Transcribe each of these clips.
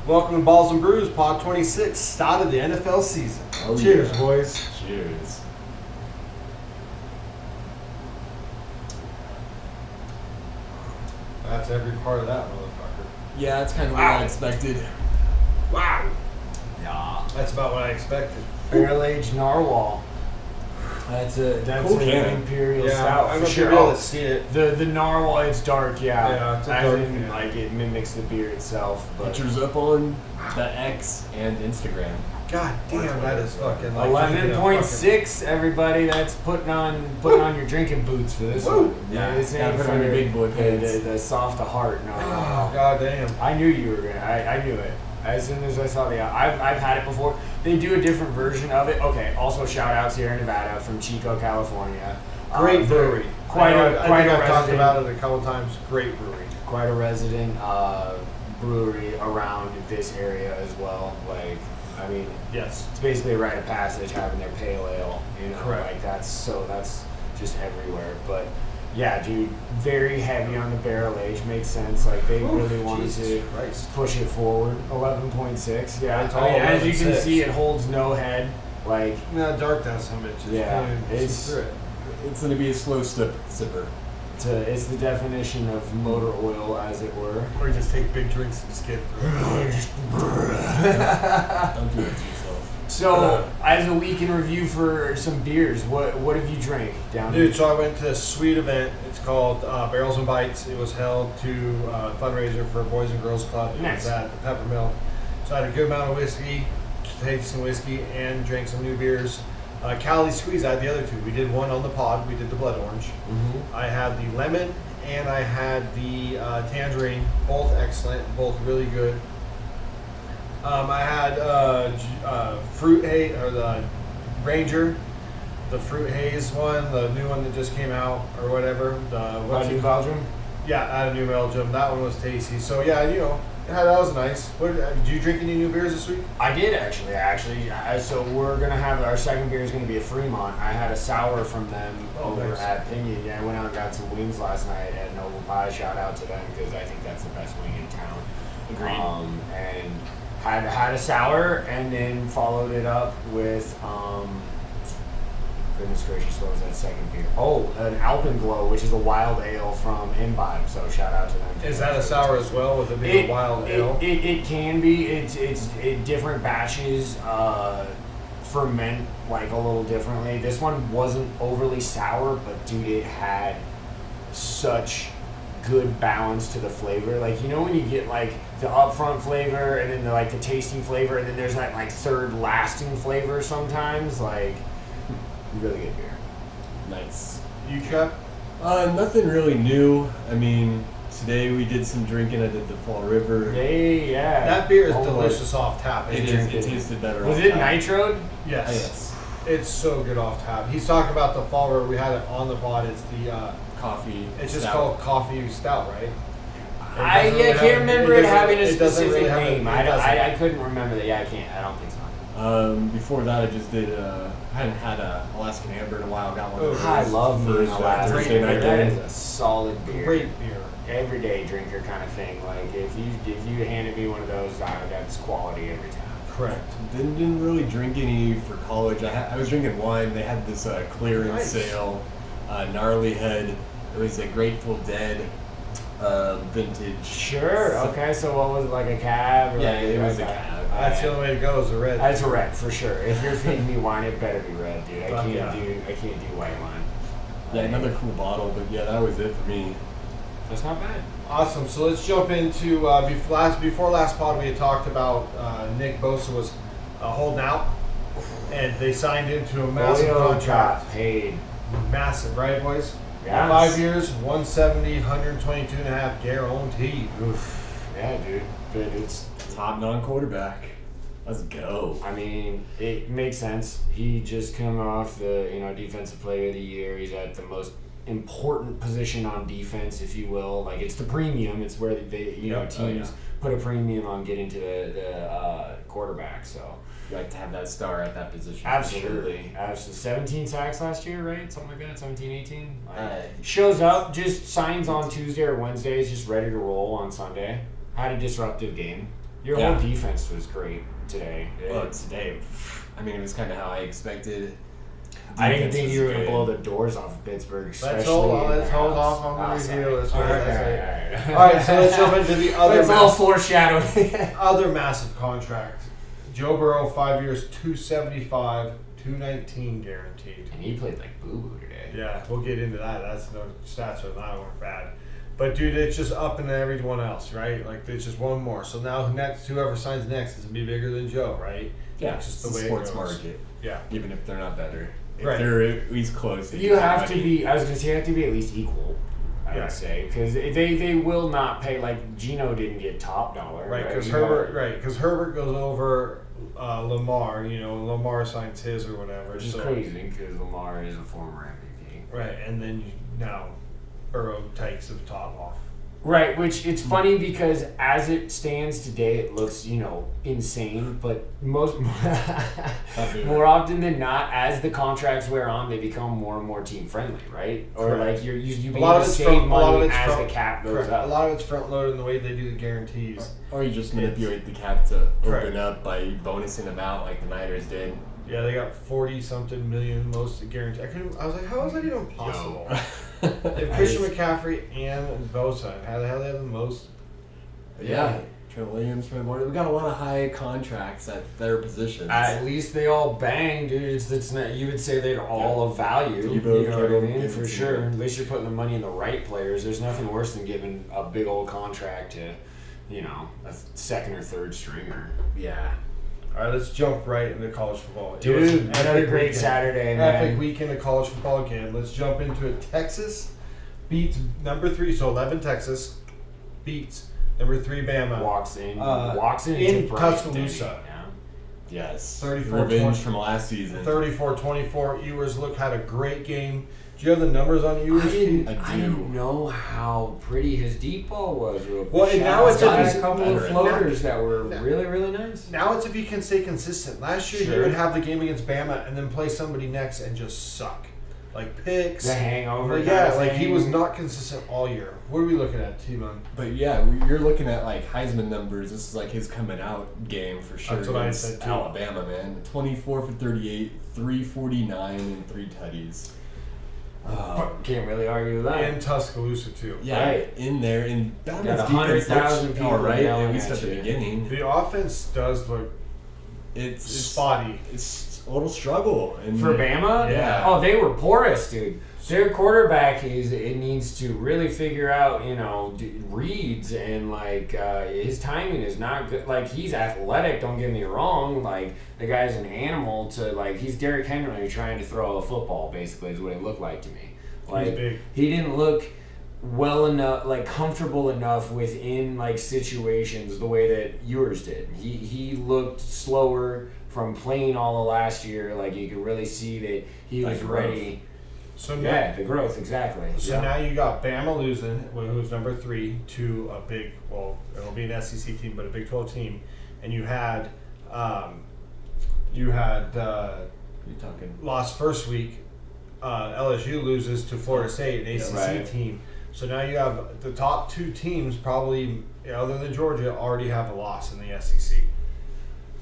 Welcome to Balls and Brews, Pod 26, start of the NFL season. Oh, Cheers, yeah. boys. Cheers. That's every part of that motherfucker. Yeah, that's kind of what I expected. Wow. Yeah. That's about what I expected. Barrel-aged narwhal. That's Cool an can. imperial Yeah, stout I'm for not sure. able to see it. The narwhal, it's dark, yeah. Yeah, it's a As dark in, can. like it mimics the beer itself. But Pictures up on the X and Instagram. God damn, that is fucking like 11.6, everybody. That's putting on your drinking boots for this Woo. one. Yeah, this gotta ain't put for on your big boy pants. the soft of heart. No. Oh, god damn. I knew you were gonna. I knew it. As soon as I saw the, I've had it before. They do a different version of it. Okay. Also, shout out Sierra Nevada from Chico, California. Great brewery. Quite I a think I've talked resident- about it a couple times. Great brewery. Quite a resident brewery around this area as well. Like, I mean, Yes. it's basically a rite of passage having their pale ale. You know, Correct. like that's just everywhere. But yeah, dude, very heavy on the barrel age. Makes sense. Like they really wanted to Christ. push it forward. 11.6. Yeah, It's I mean, all as you can 11.6. see, it holds no head. Like, No, dark down some bitches. Yeah, It's it's- through it. It's going to be a slow sipper. it's the definition of motor oil, as it were. Or you just take big drinks and just get through it. Don't do it to yourself. So, as a week in review for some beers, what have you drank down here? Dude, so I went to a sweet event. It's called Barrels and Bites. It was held to fundraiser for Boys and Girls Club. It Nice. was at the Peppermill. So I had a good amount of whiskey, tasted some whiskey, and drank some new beers. Cali Squeeze, I had the other two. We did one on the pod. We did the Blood Orange. Mm-hmm. I had the lemon, and I had the tangerine. Both excellent, both really good. I had fruit haze, or the Ranger, the fruit haze one, the new one that just came out, or whatever. New Belgium? Yeah, out of New Belgium. That one was tasty. So yeah, you know, that was nice. Did you drink any new beers this week? I did actually. So we're gonna have our second beer is gonna be a Fremont. I had a sour from them over nice. at Pinion. Yeah, I went out and got some wings last night at Noble Pie. Shout out to them because I think that's the best wing in town. Agreed. And had a sour and then followed it up with goodness gracious, what was that second beer? Oh, an Alpenglow, which is a wild ale from Imbibe. So shout out to them. Is that a sour as well, with it being a wild ale? It can be. It's different batches ferment like a little differently. This one wasn't overly sour, but dude, it had such good balance to the flavor. Like, you know when you get like the upfront flavor and then the tasting flavor, and then there's that like third lasting flavor sometimes. Like, really good beer. Nice. You, Chuck? Nothing really new. I mean, today we did some drinking. I did the Fall River. Hey, yeah. That beer is Oh, delicious off tap. It isn't is. It tasted better. Was off it tap. nitroed? Yes. Yes. It's so good off tap. He's talking about the Fall River. We had it on the pod. It's the Coffee. it's just stout. called coffee stout, right? I doesn't really can't have- remember it it doesn't- having a it doesn't specific really have a- name. it I doesn't. couldn't remember that. Yeah, I can't. I don't think so. Before that, I just did. Hadn't had a Alaskan Amber in a while. Got one. of those I love me for an Alaskan Thursday night That game. is a solid beer. Great beer. Everyday drinker kind of thing. Like if you handed me one of those, that's quality every time. Correct. Didn't really drink any for college. I was drinking wine. They had this clearance Nice. sale, Gnarly Head. It was a Grateful Dead vintage. Sure. So- Okay. So what was it, like a cab? Or Yeah, like, it was a okay. cab. That's the only way to go is a red. That's a red for sure. If you're feeding me wine, it better be red, dude. I Fuck can't yeah. do white wine. Yeah, another cool bottle. But yeah, that was it for me. That's not bad. Awesome. So let's jump into before last pod we had talked about Nick Bosa was holding out, and they signed into a massive Julio contract. got paid. Massive, right, boys? Yes. 5 years, 170, 122 and a half guaranteed. Oof. Yeah, dude. But it's. Top non-quarterback. Let's go. I mean, it makes sense. He just came off the defensive player of the year. He's at the most important position on defense, if you will. Like it's the premium. It's where they teams put a premium on getting to the quarterback. So You like to have that star at that position. absolutely, absolutely. 17 sacks last year, right? Something like that. 17, 18. Shows up, just signs on Tuesday or Wednesday. Is just ready to roll on Sunday. Had a disruptive game. Your whole defense was great today. Well, today, I mean, it was kind of how I expected. I didn't Defense think was you were going good. to blow the doors off of Pittsburgh, especially Let's hold in their off house. on the Oh, review. sorry. Let's All All right, so let's jump into the other It's a little foreshadowing. other massive contract. Joe Burrow, 5 years, 275, 219 guaranteed. And he played like boo-boo today. Yeah, we'll get into that. That's no stats are not weren't bad. But dude, it's just up and everyone else, right? Like there's just one more. So now next, whoever signs next is gonna be bigger than Joe, right? Yeah, That's just the it's a way sports it goes. market. Yeah. Even if they're not better. If Right. they're at least close. they You get have to money. be, I was going to say, you have to be at least equal, I Yeah. would say. Because they will not pay, like, Geno didn't get top dollar. Right, because You Herbert, know, right, because Herbert goes over Lamar. You know, Lamar signs his or whatever. Which is so, crazy, because Lamar is a former MVP. Right, and then now Burrow takes the top off. Right, which it's funny because as it stands today, it looks, insane. But more often than not, as the contracts wear on, they become more and more team friendly, right? Or Correct. like you A be lot able of to it's save front, a lot of money it's as front, the cap goes correct. up. A lot of it's front loaded in the way they do the guarantees. Or you just manipulate the cap to Correct. open up by bonusing them out like the Niners did. Yeah, they got 40-something million most guaranteed. I was like, how is that even possible? They have Christian McCaffrey and Bosa. How the hell they have the most? Yeah. Trent Williams, Trent Warner. We got a lot of high contracts at their positions. At least they all bang, dude. It's not. You would say they're all of value. Debo, You know what I Kittle, mean? give For it to sure. them. At least you're putting the money in the right players. There's nothing worse than giving a big old contract to, a second or third stringer. Yeah. All right, let's jump right into college football. It Dude, was an another epic great weekend. Saturday, Epic man. weekend of college football again. Let's jump into it. Texas beats number 3, so 11 Texas beats number 3 Bama. Walks in in into Bryant Tuscaloosa. Denny, yeah. Yes. 34-20. Revenge from last season. 34-24. Ewers had a great game. Do you have the numbers on Ewers? I I do. didn't know how pretty his deep ball was. Well, and now it's got a a couple of veteran. floaters that were really, really nice. Now it's if you can stay consistent. Last year he Sure. would have the game against Bama and then play somebody next and just suck. Like picks. The hangover. But kind yeah, of like he was thing. not consistent all year. What are we looking at, T-Bone? But yeah, you're looking at like Heisman numbers. This is like his coming out game for sure. That's what I against said, too. Alabama, man. 24 for 38, 349, and 3 tutties. Can't really argue with that. And Tuscaloosa too. Yeah, Right. in there. And Bama's Got defense 100,000 looks people all right, yelling at least at at the you. beginning. The offense does look It's spotty. It's a little struggle. And For Bama? Yeah. Oh, they were porous, dude. Their quarterback it needs to really figure out, reads and his timing is not good. Like he's athletic, don't get me wrong. Like the guy's an animal he's Derrick Henry trying to throw a football. Basically, is what it looked like to me. Like He's big. he didn't look well enough, comfortable enough within situations the way that yours did. He looked slower from playing all of last year. Like you could really see that he was Like growth. ready. So Yeah, now, the growth, exactly. so now you got Bama losing, who's number 3, to a big, it'll be an SEC team, but a Big 12 team, and you had You're talking. lost first week. LSU loses to Florida State, an ACC right. team. So now you have the top 2 teams, probably other than Georgia, already have a loss in the SEC.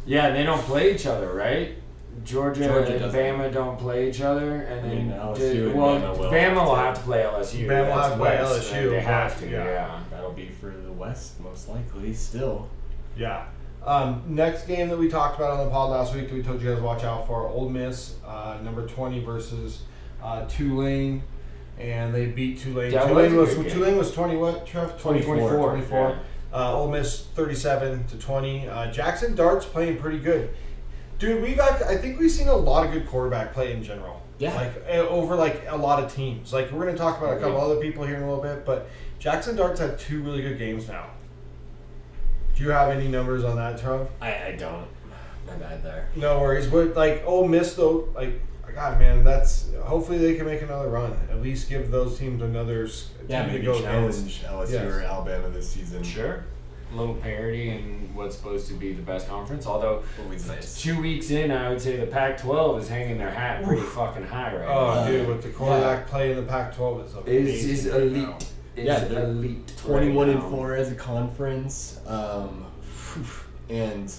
Yeah, and they don't play each other, right? Georgia and doesn't. Bama don't play each other, and then LSU and Bama will Bama have to. will have to play LSU. Bama will That's have to play West, LSU, They have but, to, yeah. yeah. That'll be for the West, most likely, still. Yeah. Next game that we talked about on the pod last week that we told you guys to watch out for, Ole Miss, number 20 versus Tulane, and they beat Tulane. That Tulane was a good game. Tulane was 20 what, Trev? 24. Ole Miss 37-20. Jackson Dart's playing pretty good. Dude, I think we've seen a lot of good quarterback play in general. Yeah. Over a lot of teams. We're going to talk about a couple other people here in a little bit, but Jackson Dart's had 2 really good games now. Do you have any numbers on that, Trev? I don't. My bad there. No worries. But Ole Miss though, God, man, hopefully they can make another run. At least give those teams another Yeah, team to maybe go challenge against. LSU Yes. or Alabama this season. Sure. A little parity in what's supposed to be the best conference. Although, Always nice. 2 weeks in, I would say the Pac-12 is hanging their hat pretty fucking high right Oh, now. dude, with the quarterback play in the Pac-12 is amazing. Is right elite. now. Is Yeah, they're elite. 21 right and now. 4 as a conference. And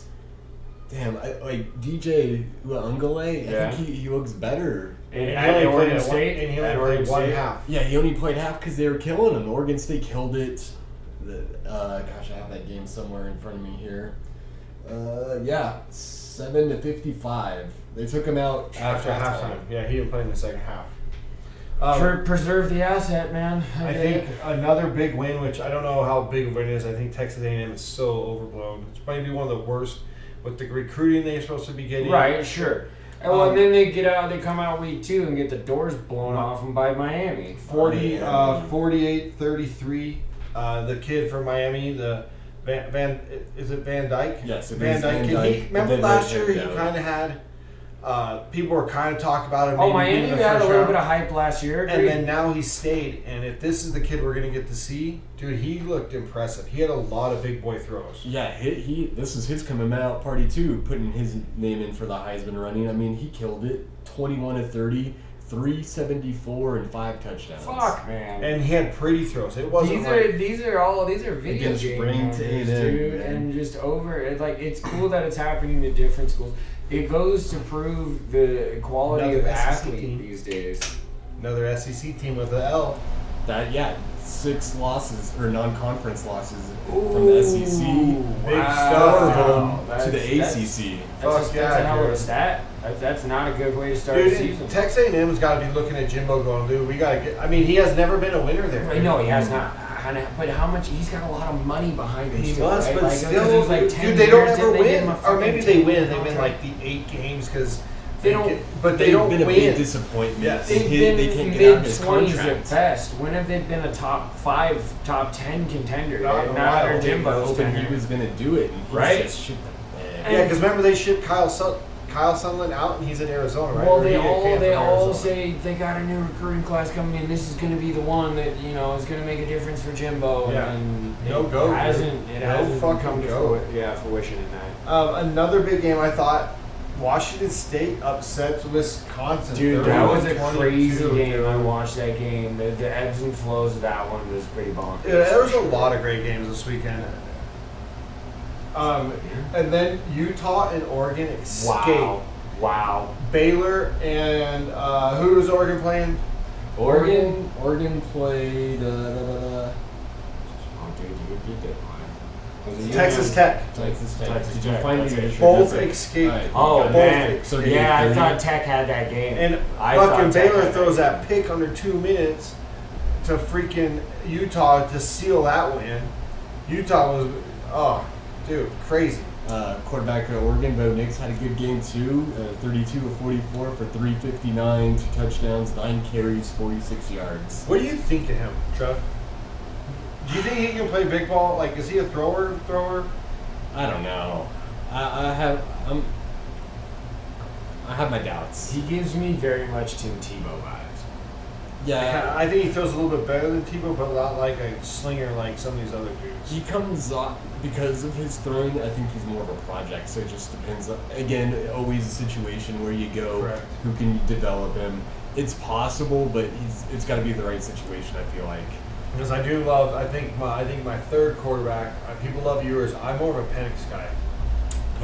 damn, like DJ Ungole, Yeah. I think he looks better. And he At only played Oregon it State, and he at only Oregon played one State. half. Yeah, he only played half because they were killing him. Oregon State killed it. Gosh, I have that game somewhere in front of me here. 7-55. They took him out After halftime. Yeah, he didn't play in the second half. Preserve the asset, man. I think another big win, which I don't know how big of a win it is. I think Texas A&M is so overblown. It's probably one of the worst with the recruiting they're supposed to be getting. Right, sure. And then they come out week 2 and get the doors blown off them by Miami. 48-33. The kid from Miami, the is it Van Dyke? Yes, it Van is Dyke. Van Dyke. Remember last year he down. kind of had. People were kind of talking about him. Oh, maybe being Miami in the had a first little round. bit of hype last year. And then now he stayed. And if this is the kid we're going to get to see, dude, he looked impressive. He had a lot of big boy throws. Yeah, he this is his coming out party too, putting his name in for the Heisman running. I mean, he killed it. 21-30, 374 and 5 touchdowns. Fuck, man. And he had pretty throws. It wasn't These are video Against game ranked numbers, A&M, dude, man. and just over. It's cool that it's happening to different schools. It goes to prove the quality Another of SEC athlete team. these days. another SEC team with an L. 6 losses or non-conference losses from the SEC. Big Wow. To the ACC. That's Fuck a hell of a dude. stat. That's not a good way to start Dude, a season. Texas A&M's got to be looking at Jimbo going, dude, we got to get. I mean, he has never been a winner there. Right, no, he has not. But how much? He's got a lot of money behind him. He still, must, right? but Like, still, it was like 10 dude, they don't years, ever didn't they give win. him a Or maybe fucking they win. 10 They win contract? like the 8 games because They don't- But they They've don't been a win. big disappointment. Yes. They've They been can't get out of his mid-20s contract. at best. When have they been a top 5, top 10 contender? Not in a Not while. under They were Jimbo's hoping tenure. he was going to do it, and he Right. just shit the bed. Yeah, because remember they shipped Kyle Sutherland out, and he's in Arizona, right? Well, Or he they came all from Arizona. say they got a new recruiting class coming in. This is going to be the one that is going to make a difference for Jimbo. Yeah. And No it go, hasn't. dude. It No hasn't fucking come to go. fruition in that. Another big game, I thought. Washington State upsets Wisconsin. Dude, that was a 31-22. crazy game. I watched that game. The ebbs and flows of that one was pretty bonkers. Yeah, there was a lot of great games this weekend. And then Utah and Oregon escaped. Wow. Baylor and who was Oregon playing? Oregon played. Oh, dude, you beat that one. Was it Texas you? Tech. Texas Tech. Texas Did you Tech, find that's the it. issue? Both That's it. escaped. Alright, Oh, got it. man. 38-30. Yeah, I thought Tech had that game. And I thought fucking Tech Baylor had throws that that pick under 2 minutes to freaking Utah to seal that win. Utah was, dude, crazy. Quarterback at Oregon, Bo Nix had a good game too. 32 of 44 for 359, 2 touchdowns, 9 carries, 46 yards. What do you think of him, Trev? Do you think he can play big ball? Like, is he a thrower? I don't know. I have my doubts. He gives me very much Tim Tebow vibes. Yeah, I think he throws a little bit better than Tebow, but not like a slinger like some of these other dudes. he comes off because of his throwing. I think he's more of a project, so it just depends. Again, always a situation where you go, Correct. who can develop him. It's possible, but it's got to be the right situation. I feel like. Because I do love, I think my third quarterback. People love Ewers. I'm more of a Penix guy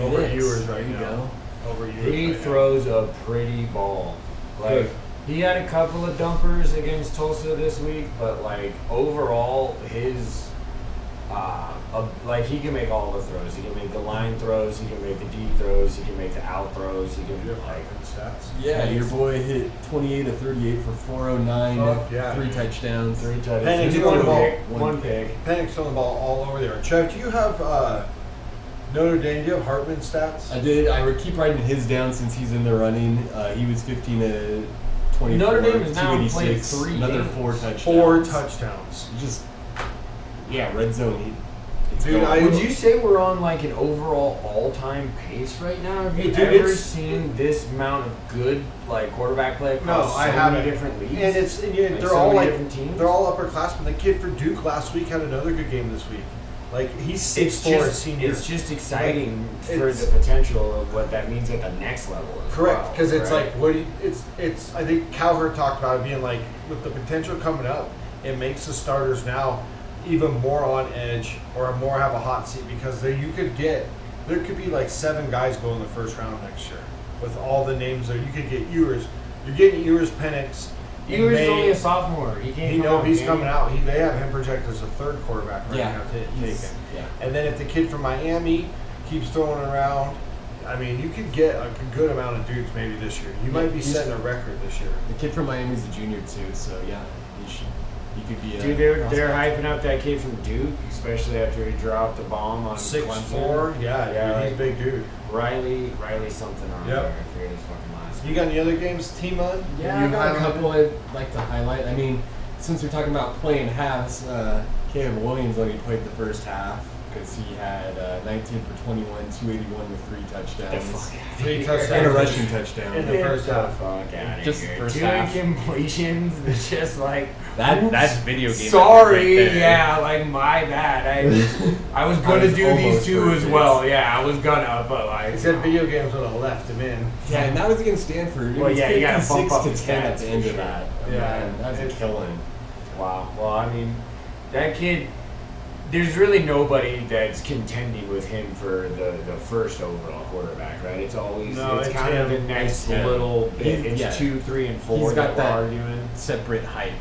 over Penix, Ewers there right you now. go. Over Ewers. He right now. throws a pretty ball. Like, Good. he had a couple of dumpers against Tulsa this week, but like overall, his he can make all the throws. He can make the line throws. He can make the deep throws. He can make the out throws. He can You have like. good stats. Yeah, your boy hit 28 of 38 for 409, Fuck yeah, 3 dude. touchdowns. 3 touchdowns. Penix He's throwing the ball. One pick. Penix throwing the ball all over there. Trev, do you have Notre Dame? Do you have Hartman stats? I did. I would keep writing his down since he's in the running. He was 15 to 24. Notre Dame has now played 286, 3 another games. 4 touchdowns. 4 touchdowns. Just red zone. It's Dude, going. Would you say we're on like an overall all-time pace right now? Have you Dude, ever it's- seen this amount of good like quarterback play across I so haven't. many different leagues? And Like, they're so all many like different teams? they're all upperclassmen. The kid for Duke last week had another good game this week. Like he's It's 6'4", just senior. It's just exciting for It's- the potential of what that means at the next level. As correct well, because it's right? like what do you, it's. I think Cowherd talked about it being like with the potential coming up, it makes the starters now even more on edge or more have a hot seat because you could get there could be like 7 guys go in the first round next year with all the names there. You could get Ewers. You're getting Ewers, Penix. Ewers is only a sophomore. He's coming out. They have him projected as a third quarterback right now taken. Yeah. And then if the kid from Miami keeps throwing around, I mean, you could get a good amount of dudes maybe this year. You might be setting a record this year. The kid from Miami is a junior too, so yeah, he could be a... Dude, they're hyping up that kid from Duke, especially after he dropped the bomb on 6'4", yeah, he's a big dude. Riley something on there. I forget his fucking last name. You got any other games, T-Mud? Yeah, I got a couple I'd like to highlight. I mean, since we're talking about playing halves, Caleb Williams only played the first half because he had 19 for 21, 281 with 3 touchdowns. 3 touchdowns. And a rushing touchdown. In the first half. Just the first 2 half. completions, it's just like... That's video game. Sorry, right there. yeah, like my bad. I was gonna do these 2 as well. Yeah, I was gonna, but like... He said video games would have left him in. Yeah, and that was against Stanford. It Well, was yeah, you gotta bump up 56 to 10 at the the end stats of for that. Yeah, Man, that was a killing. Wow. Well, I mean, that kid... There's really nobody that's contending with him for the first overall quarterback, right? It's always it's kind of the next little bit. It's 2, 3, and 4 He's got that we're that arguing. separate hype.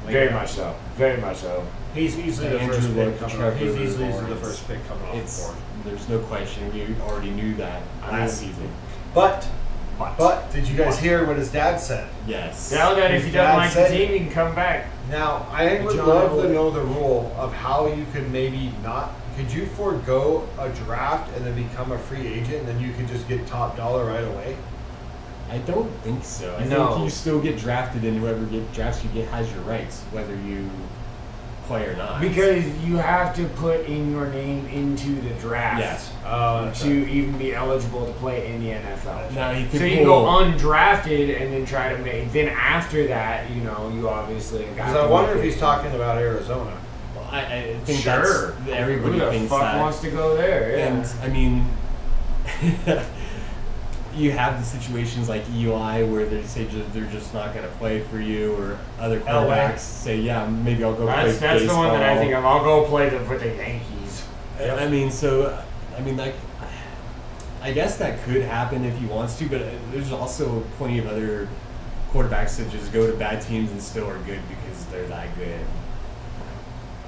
Very much so. Very much so. He's easily the Andrew first pick Luck, coming Trevor off. He's easily the Lawrence. first pick coming off the board. There's no question. We already knew that last season. But did you guys hear what his dad said? Yes. Tell that if he doesn't like the team, he can come back. Now, I would love to know the rule of how you could maybe not. Could you forego a draft and then become a free agent, and then you could just get top dollar right away? I don't think so. I No. think you still get drafted, and whoever drafts you has your rights, whether you play or not. Because you have to put in your name into the draft. Yes. To even be eligible to play in the NFL. Now you can So you can go undrafted and then try to make. Then after that, you obviously. Because I wonder if he's talking about Arizona. Well, I think Sure. that's everybody Who the thinks fuck that. wants to go there? Yeah. And I mean, you have the situations like Eli where they say they're just not going to play for you, or other quarterbacks say, yeah, maybe I'll go play baseball. That's the one that I think of. I'll go play for the Yankees. Yep. I mean, I guess that could happen if he wants to, but there's also plenty of other quarterbacks that just go to bad teams and still are good because they're that good.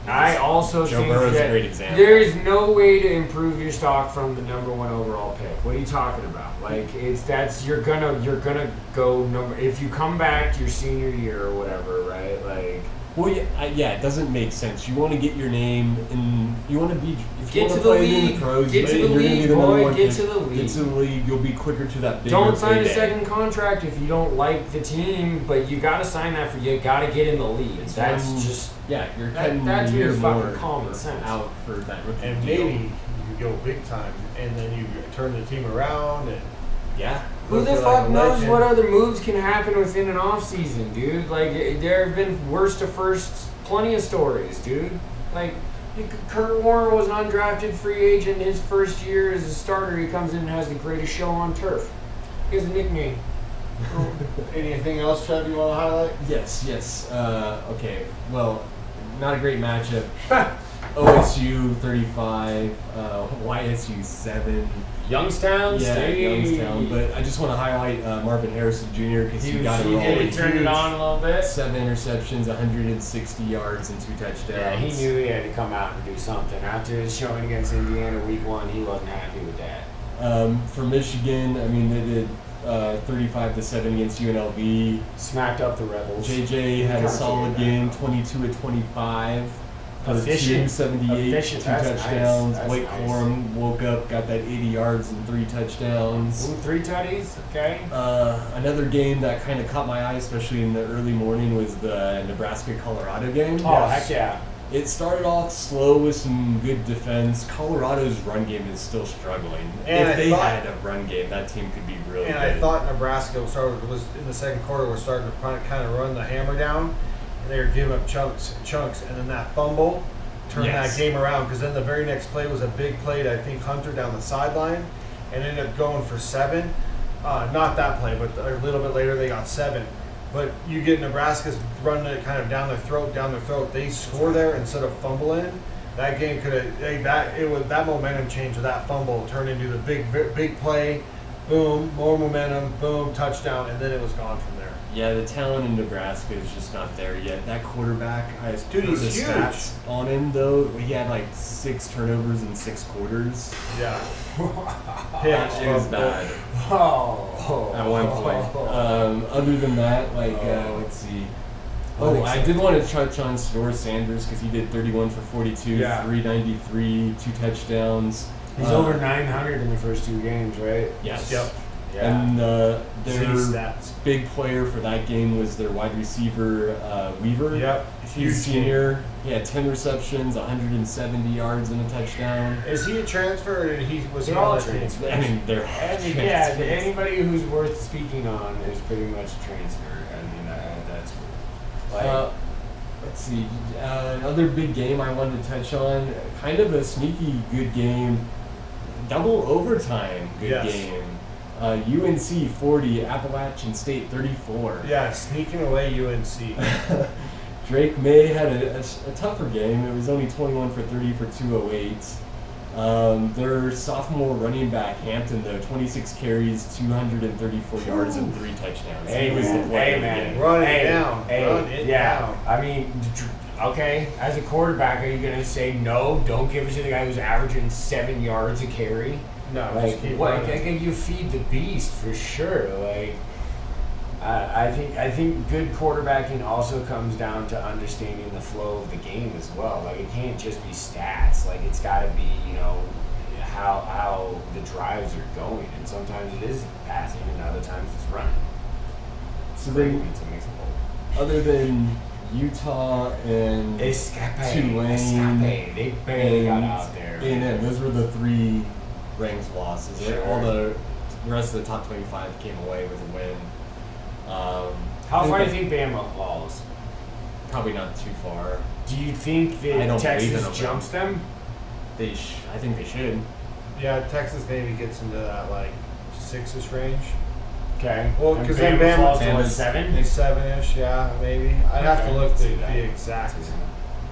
I also Joe think Burrow's that a great example. there is no way to improve your stock from the number 1 overall pick. What are you talking about? Like you're gonna go number if you come back your senior year or whatever, right? Like. Well, yeah, it doesn't make sense. You want to get your name in. You want to be. If you Get want to the play in league. the pros, Get to the you're gonna league, be the boy. number 1 Get pick. to the league. Get to the league. You'll be quicker to that bigger Don't sign a payday. second contract if you don't like the team, but you got to sign that for you got to get in the league. That's just You're that- cutting that's a year really fucking more common sense. out for that rookie And deal. maybe you go big time, and then you turn the team around. And Yeah. who the look fuck like a knows legend. what other moves can happen within an off season, dude? Like there have been worst to firsts, plenty of stories, dude. Like Kurt Warner was an undrafted free agent. His first year as a starter, he comes in and has the greatest show on turf. He has a nickname. Anything else, Trev, you want to highlight? Yes. Okay. Well, not a great matchup. OSU 35, YSU 7. Youngstown, Yeah, State. Youngstown. But I just want to highlight Marvin Harrison Jr. because he got it He rolling. turned it on a little bit. 7 interceptions, 160 yards, and 2 touchdowns. Yeah, he knew he had to come out and do something. After his showing against Indiana week 1, he wasn't happy with that. For Michigan, I mean, they did 35-7 against UNLV. Smacked up the Rebels. JJ had a solid game, 22-25. Efficient. 278, Efficient. 2 That's touchdowns. nice. That's Blake nice. Corum woke up, got that 80 yards and 3 touchdowns. Ooh, 3 tutties, okay. Another game that kind of caught my eye, especially in the early morning, was the Nebraska-Colorado game. Oh, heck yeah. It started off slow with some good defense. Colorado's run game is still struggling. And if I they thought- had a run game, that team could be really And good. I thought Nebraska was in the second quarter was starting to kind of run the hammer down, and they were giving up chunks, and then that fumble turned that game around. Because then the very next play was a big play to, I think, Hunter down the sideline, and ended up going for 7. Not that play, but a little bit later they got 7. But you get Nebraska's running it kind of down their throat. They score there instead of fumbling. That game could have that momentum change of that fumble turned into the big play, boom, more momentum, boom, touchdown, and then it was gone from there. Yeah, the talent in Nebraska is just not there yet. That quarterback, Dude, he's the huge. stats on him though. He had like 6 turnovers in 6 quarters. Yeah, It was bad at one point. Other than that, let's see. Oh, I did want to touch on Shedeur Sanders because he did 31 for 42, Yeah. 393, 2 touchdowns. He's over 900 in the first 2 games, right? Yes. Yep. Yeah. And City their stats. big player for that game was their wide receiver, Weaver. Yep. He's a senior. He had 10 receptions, 170 yards, and a touchdown. Is he a transfer or was he They're all on the team? transfers. I mean, they're Yeah, transfers. anybody who's worth speaking on is pretty much a transfer. I mean, that's cool. Like, Let's see. Another big game I wanted to touch on. Kind of a sneaky good game. Double overtime good Yes. game. UNC 40, Appalachian State 34. Yeah, sneaking away UNC. Drake May had a tougher game. It was only 21 for 30 for 208. Their sophomore running back, Hampton, though, 26 carries, 234 yards, and 3 touchdowns. Hey, he was man. the player Hey, of the man. game. Run it Hey, down. hey, Run it yeah. down. I mean, okay, as a quarterback, are you going to say, no, don't give it to the guy who's averaging 7 yards a carry? No, Like, just keep what? running. You feed the beast for sure. Like, I think good quarterbacking also comes down to understanding the flow of the game as well. Like, it can't just be stats. Like, it's got to be, how the drives are going. And sometimes it is passing, and other times it's running. So Great then, to mix them both. other than Utah and Tulane, They barely got out there. A&M, those were the 3 ranked losses. Sure. All the rest of the top 25 came away with a win. How far do you think Bama falls? Probably not too far. Do you think I that don't believe in Texas them. jumps them? I think they should. Yeah, Texas maybe gets into that like 6-ish range. Okay. Well, And 'cause then Bama falls to Bama's- what, 7? Maybe 7-ish, yeah, maybe. I'd have to Okay, look at see that. the exact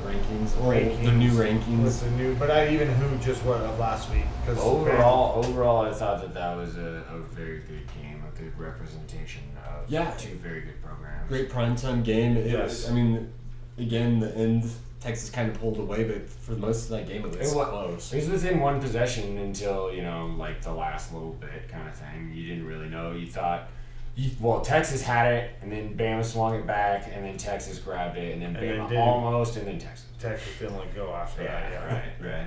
Rankings or the new rankings. With the new, but I even who just what of last week because Overall, I thought that was a very good game, a good representation of Yeah. 2 very good programs. Great primetime game. Yes. I mean, again, the end, Texas kind of pulled away, but for most of that game, it was close. It was within 1 possession until, like the last little bit kind of thing. You didn't really know. You thought, Texas had it, and then Bama swung it back, and then Texas grabbed it, and then Bama didn't. almost, and then Texas. Texas didn't let go after that. Yeah, right.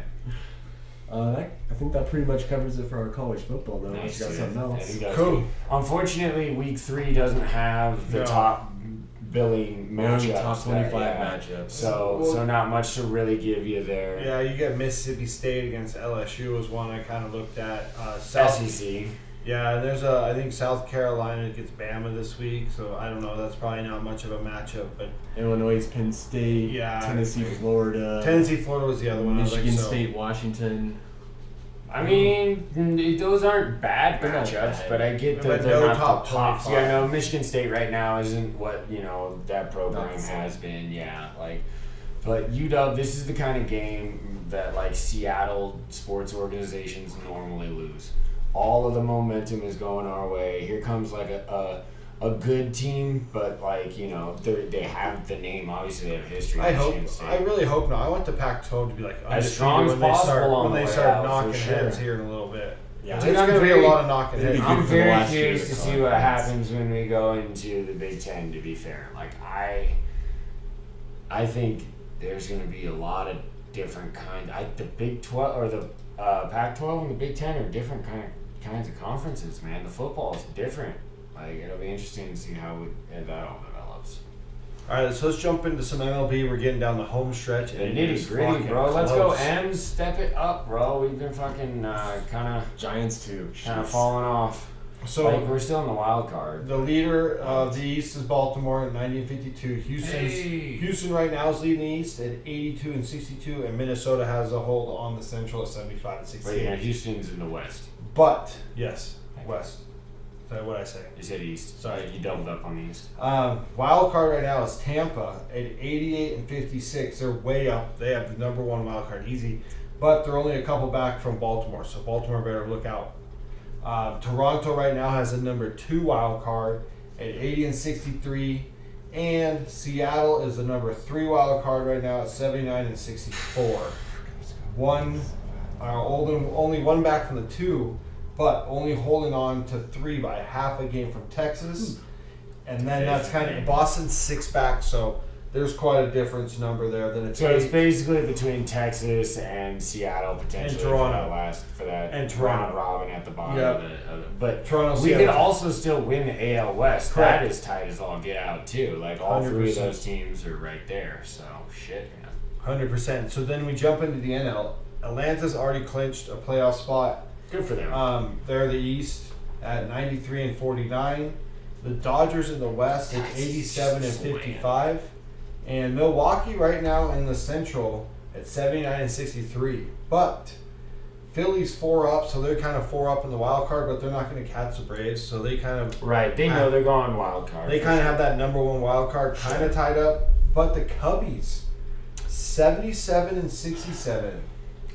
I think that pretty much covers it for our college football, though. Nice, Unless you got dude. something Yeah, else. he does. Cool. Unfortunately, week 3 doesn't have the No. top billing No matchups. top 25 matchups. So not much to really give you there. Yeah, you get Mississippi State against LSU was one I kind of looked at. SEC. Yeah, there's I think South Carolina gets Bama this week, so I don't know. That's probably not much of a matchup, but Illinois, Penn State, Yeah. Tennessee, Florida, Tennessee, Florida was the other one. I was Michigan like, so- State, Washington. I mean, those aren't bad They're not matchups, bad. but I get that But they're no not top the tops. 25. Yeah, no, Michigan State right now isn't what that program Not the same. has been. Yeah, but UW, this is the kind of game that Seattle sports organizations normally lose. All of the momentum is going our way. Here comes a good team, but they have the name. Obviously, they have history. I Michigan State. really hope not. I want the Pac-12 to be like As strong as undefeated possible on when the they way start out, for knocking sure. heads here in a little bit. Yeah. It's Dude, I'm going to be a very- lot of knocking it'd be heads. good I'm for the very last year curious of to the see what conference. happens when we go into the Big Ten. To be fair, I think there's going to be a lot of different kinds. The Big 12 or the Pac-12 and the Big Ten are different kinds of conferences. Man, the football is different. It'll be interesting to see how that all develops. All right, so let's jump into some MLB. We're getting down the home stretch. The and it is nitty gritty, fucking bro. Let's go close. M's. Step it up, bro. We've been fucking kind Giants, too. of Jeez. falling off. So we're still in the wild card. the leader of the East is Baltimore at 1952. Houston right now is leading the East at 82 and 62, and Minnesota has a hold on the Central at 75 and But 68. yeah, Houston's in the West. But yes, West. So what did I say? You said East. Sorry. You doubled up on the East. Wild card right now is Tampa at 88 and 56. They're way up. They have the number one wild card, easy. But they're only a couple back from Baltimore, so Baltimore better look out. Toronto right now has a number 2 wild card at 80 and 63. And Seattle is the number 3 wild card right now at 79 and 64. Only one back from the 2, but only holding on to 3 by half a game from Texas. And then that's kind of Boston's 6 back, so there's quite a difference number there. Then it's So it's basically between Texas and Seattle potentially And Toronto. for that And Toronto. round robin at the bottom Yep. of it. But Toronto, we Seattle. could also still win the AL West. Correct. That is tight as all get out too. Like all 3 of 100%. those teams are right there. So shit, man. 100%. So then we jump into the NL. Atlanta's already clinched a playoff spot. Good for them. They're the East at 93 and 49. The Dodgers in the West at 87 and 55. And Milwaukee right now in the Central at 79 and 63. But Philly's 4 up, so they're kind of 4 up in the wild card, but they're not going to catch the Braves, so they kind of Right, they know they're going wild card. they kind of have that number 1 wild card kind of tied up. But the Cubbies 77 and 67.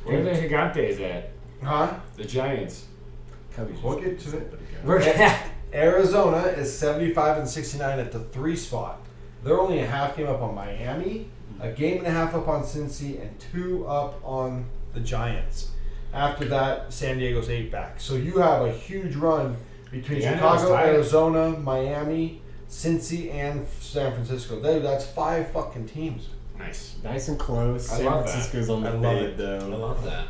Where the Gigantes at? Huh? The Giants. Cubbies. We'll get to it. We're Arizona is 75 and 69 at the 3 spot. They're only a half game up on Miami, a game and a half up on Cincy, and 2 up on the Giants. After that, San Diego's 8 back. So you have a huge run between Yeah, Chicago, it's tight. Arizona, Miami, Cincy, and San Francisco. That's 5 fucking teams. nice. Nice and close. I San love that. Francisco's on the I love fade, it. though. love that.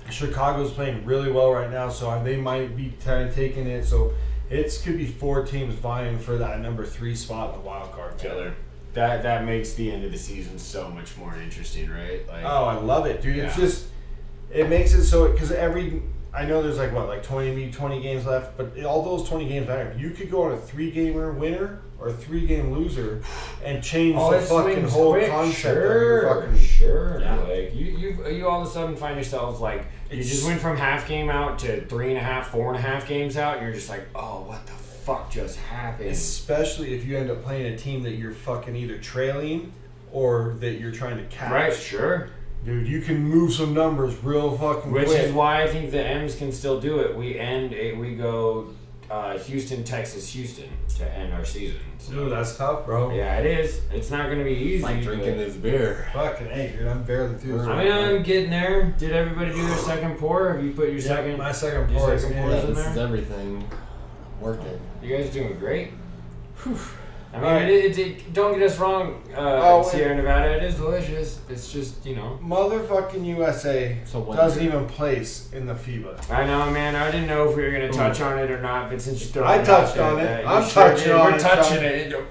Chicago's playing really well right now, so they might be kind of taking it. So it could be 4 teams vying for that number 3 spot in the wild card. Killer. That makes the end of the season so much more interesting, right? Like, Oh, I love it, dude. It's Yeah. just, it makes it so, because I know there's like 20 games left, but all those 20 games matter. You could go on a 3-gamer winner or a 3-game loser and change the it fucking swings whole quick. concept of Sure, your fucking. sure. Yeah. Like you all of a sudden find yourselves like you It's- just went from half game out to 3.5, 4.5 games out, and you're just like, oh, what the fuck just happened? Especially if you end up playing a team that you're fucking either trailing or that you're trying to catch. Right, sure. Dude, you can move some numbers real fucking Which quick. is why I think the M's can still do it. We go Houston, Texas, Houston to end our season. So, Dude, that's tough, bro. yeah, it is. It's not going to be easy. It's like drinking but- this beer. Fucking hey, dude, I'm barely through this. I mean, I'm getting there. Did everybody do their second pour? Have you put your Yeah, second? my second your pour is second in. pour Yeah, is in this is there? everything working. You guys are doing great. I mean, Alright. it, don't get us wrong, Sierra Nevada, it is delicious. It's just, Motherfucking USA So what doesn't is it? even place in the FIBA. I know, man. I didn't know if we were going to touch on it or not, but since you throw I it out touched there, on it. that you I'm sure touching did. on We're it, touching Sean. it.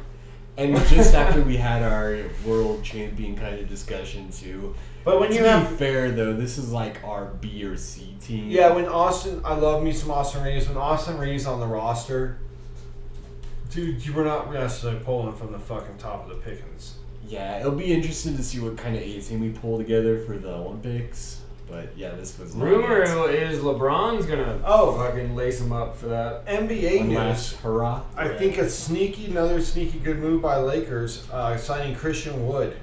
And just after we had our world champion kind of discussion too. But when To you be have, fair though, this is like our B or C team. yeah, when Austin, I love me some Austin Reeves. When Austin Reeves on the roster, dude, you were not necessarily pulling from the fucking top of the pickings. Yeah, it'll be interesting to see what kind of A team we pull together for the Olympics. But yeah, this was not Rumor it. is LeBron's going to fucking lace him up for that. NBA One news. last hurrah. I think another sneaky good move by Lakers, signing Christian Wood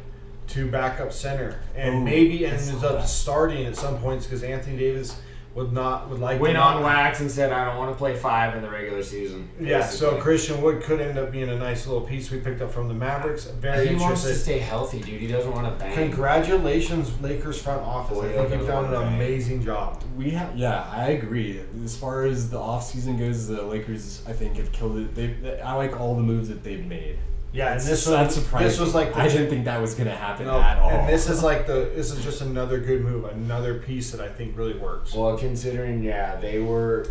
to backup center, and Ooh, maybe I ends saw up that. starting at some points because Anthony Davis would like Went to on not- wax and said, I don't want to play 5 in the regular season. Yeah, so basically. Christian Wood could end up being a nice little piece we picked up from the Mavericks. Very He wants to interested. stay healthy, dude. He doesn't want to bang. Congratulations, Lakers front office. Boy, I think he you've doesn't done an wanna bang. amazing job. I agree. As far as the offseason goes, the Lakers I think have killed it. I like all the moves that they've made. Yeah, and That's surprising. This was like I didn't think that was gonna happen no, at all. and this is just another good move, another piece that I think really works. Well, considering, they were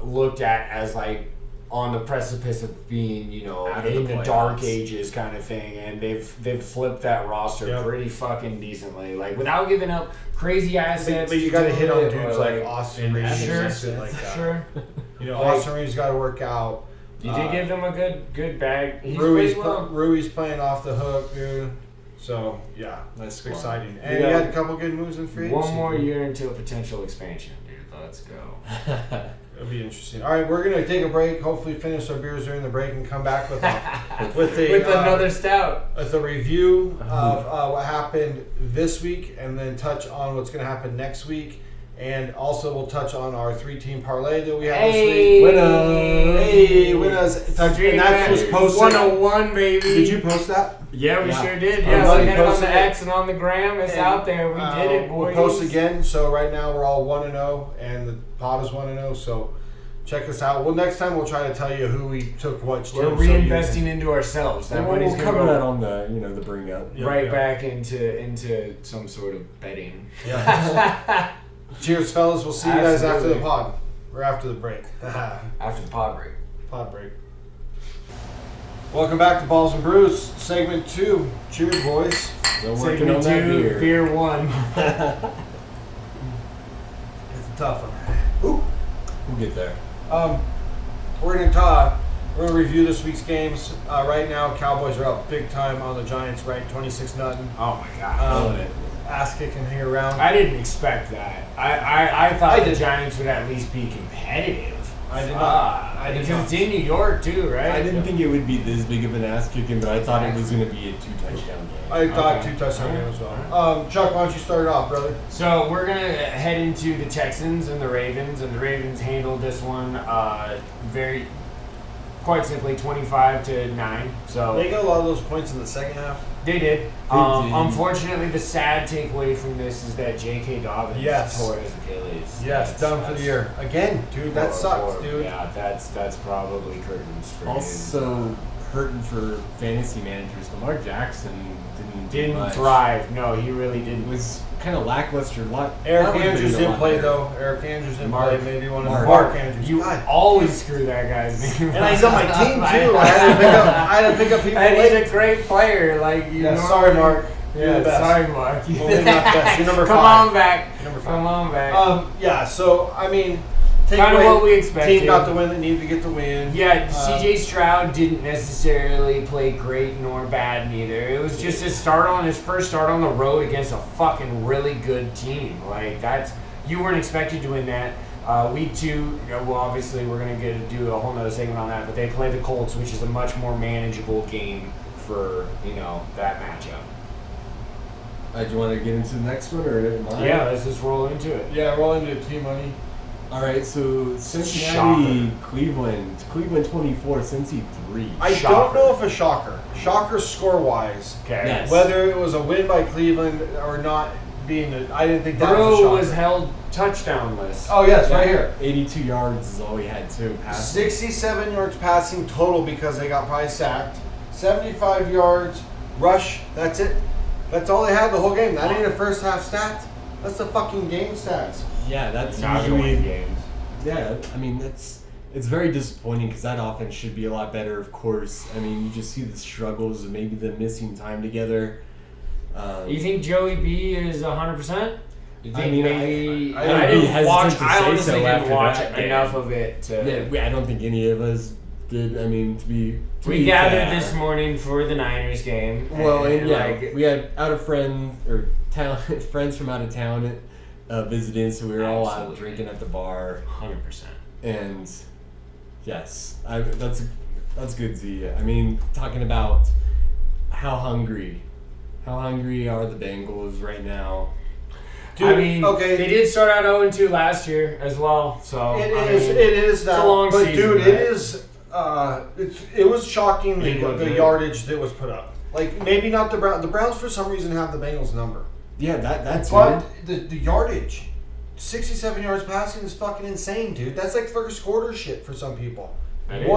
looked at as like on the precipice of being, Out of in the the dark playoffs. ages kind of thing, and they've flipped that roster Yep. pretty fucking decently, like without giving up crazy assets. But you got to do hit on it, dudes or, like Austin Reeves Sure, and shit like that. sure. Like, Like- Austin Reeves got to work out. You did give them a good bag. He's Rui's, played well. Rui's playing off the hook, dude. So yeah, That's it's exciting. You And he got had a couple good moves in free agency. One more year until potential expansion, dude. Let's go. It'll be interesting. All right, we're gonna take a break. Hopefully, finish our beers during the break and come back with another stout. With a review of what happened this week, and then touch on what's gonna happen next week. And also, we'll touch on our 3-team parlay that we had this week. Winners! And that was posted. 101, baby. Did you post that? Yeah, we sure did. Our Yeah, buddy we had it on posted the it. X and on the gram. It's out there. We did it, boys. We'll post again. So right now we're all 1-0, and the pod is 1-0. So check us out. Well, next time we'll try to tell you who we took which team. We're reinvesting into ourselves. That money's we'll gonna cover go that on the the bring up. back into some sort of betting. Yeah. Cheers, fellas. We'll see you guys after the pod. Or after the break. After the pod break. Pod break. Welcome back to Balls and Brews, segment 2. Cheers, boys. Still working on that beer. Beer 1. It's a tough one. Ooh. We'll get there. We're gonna review this week's games. Right now, Cowboys are up big time on the Giants, right? 26-0. Oh my god. Ass kicking here around. I didn't expect that. I thought the Giants would at least be competitive. I did not. Because it's in New York too, right? I didn't think it would be this big of an ass kicking, but I thought it was going to be a 2-touchdown game. I thought 2 touchdown game as well. Chuck, why don't you start it off, brother? So we're gonna head into the Texans and the Ravens handled this one very, quite simply, 25-9. So They got a lot of those points in the second half. they did. Unfortunately, the sad takeaway from this is that J.K. Dobbins tore his Achilles. Yes, done for the year. Again, dude, that sucks, dude. Yeah, that's probably curtains for Also hurting for fantasy managers. Lamar Jackson didn't much. thrive. No, he really It didn't. was kind of lackluster. Eric Andrews didn't play, though. Eric Andrews didn't play. Maybe one of Mark Andrews. You always screw that guy's name. And he's on my team, too. I had to pick up people And late. he's a great player. Like you. Yeah, sorry, Mark. You're Yeah, the best. sorry, Mark. Well, maybe not the best. You're number 5. Come on back. You're number 5. Come on back. Yeah, so, I mean, Kind of what we expected. Team got the win that needed to get the win. Yeah, C.J. Stroud didn't necessarily play great nor bad neither. It was just his first start on the road against a fucking really good team. Like you weren't expected to win that. Week 2, well, obviously we're gonna do a whole nother segment on that, but they play the Colts, which is a much more manageable game for that matchup. Do you want to get into the next one or mine? Yeah, let's just roll into it. Yeah, roll into team money. All right, so Cincinnati, Cleveland 24, Cincy 3. I don't know if a shocker. Shocker score-wise. Okay. Yes. Whether it was a win by Cleveland or not I didn't think that was a Burrow shocker. was held touchdownless. Oh, yes, right here. 82 yards is all he had too. Passing. 67 yards passing total because they got probably sacked. 75 yards rush. That's it. That's all they had the whole game. That ain't a first half stat. That's the fucking game stats. Yeah, that's Not gonna usually win games. Yeah, I mean it's very disappointing because that offense should be a lot better. Of course, I mean you just see the struggles and maybe the missing time together. You think Joey B is 100%? You think I mean, maybe I didn't watch. I honestly didn't after watch that game. enough of it. Yeah, I don't think any of us did. I mean, We be gathered fair. this morning for the Niners game. Well, and we had friends from out of town visiting, so we were all out drinking at the bar. 100%. And yes, that's good, Z. I mean, talking about how hungry are the Bengals right now? Dude, I mean, okay. they did start out 0-2 last year as well. So It is that. It's a long but season, dude, right? it is. It was shocking They look the good. yardage that was put up. Like maybe not the Browns. The Browns for some reason have the Bengals number. Yeah, that's But the yardage, 67 yards passing is fucking insane, dude. That's like first quarter shit for some people. That's a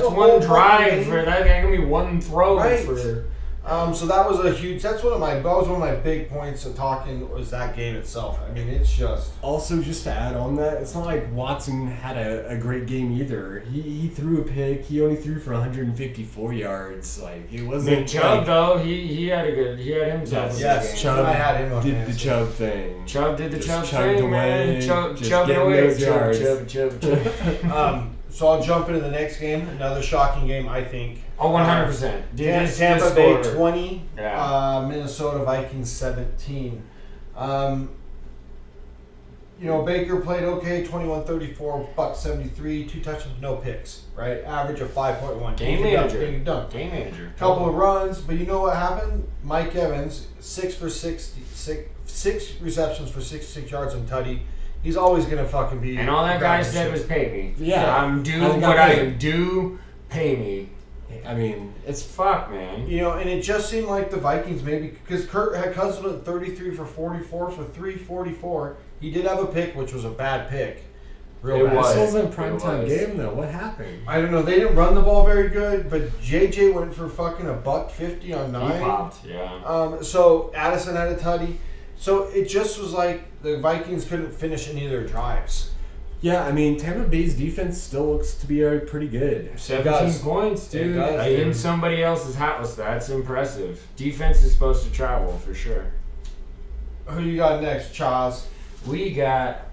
one whole drive fucking for game. that can be one throw Right. for. So that was one of my big points of talking was that game itself. I mean, it's just. Also, just to add on that, it's not like Watson had a great game either. He threw a pick. He only threw for 154 yards. Like it wasn't. Chubb though, he had himself. a good Yes, game. Chubb I had him on did the fantasy. Chubb thing. Chubb did the Just Chubb chugged thing, man. away, Chubb, just chubbing getting away. those yards. Chubb. So I'll jump into the next game. Another shocking game, I think. Oh, 100%. Tampa Bay score. 20, Yeah. Minnesota Vikings 17. Baker played okay, 21-34, buck 73, 2 touchdowns, no picks, right? Average of 5.1. Game manager. Done. Game manager. Couple of runs, but you know what happened? Mike Evans, 6 receptions for 66 yards and tutty. He's always gonna fucking be. And all that guy said was pay me. Yeah. I'm due what I am due. Pay me. I mean, it's Fuck, man. And it just seemed like the Vikings maybe because Kurt had Cousins went 33 for 44 for 344. He did have a pick, which was a bad pick. Real It bad. was. This wasn't a It primetime was. game though. What happened? I don't know. They didn't run the ball very good, but JJ went for fucking a buck 50 on 9. He popped, yeah. So Addison had a tutty. So it just was like the Vikings couldn't finish any of their drives. Yeah, I mean, Tampa Bay's defense still looks to be pretty good. 17 points, dude. It does, In dude. somebody else's house. That's impressive. Defense is supposed to travel, for sure. Who you got next, Chaz? We got...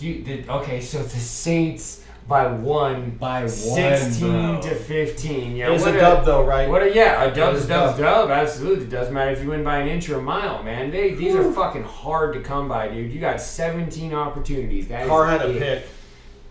Okay, so the Saints by one. By one, 16 bro. to 15. Yeah, It was what a dub, though, right? A dub's was dub's dub. dub. Absolutely. It doesn't matter if you win by an inch or a mile, man. These are fucking hard to come by, dude. You got 17 opportunities. That Carr is had a it. pick.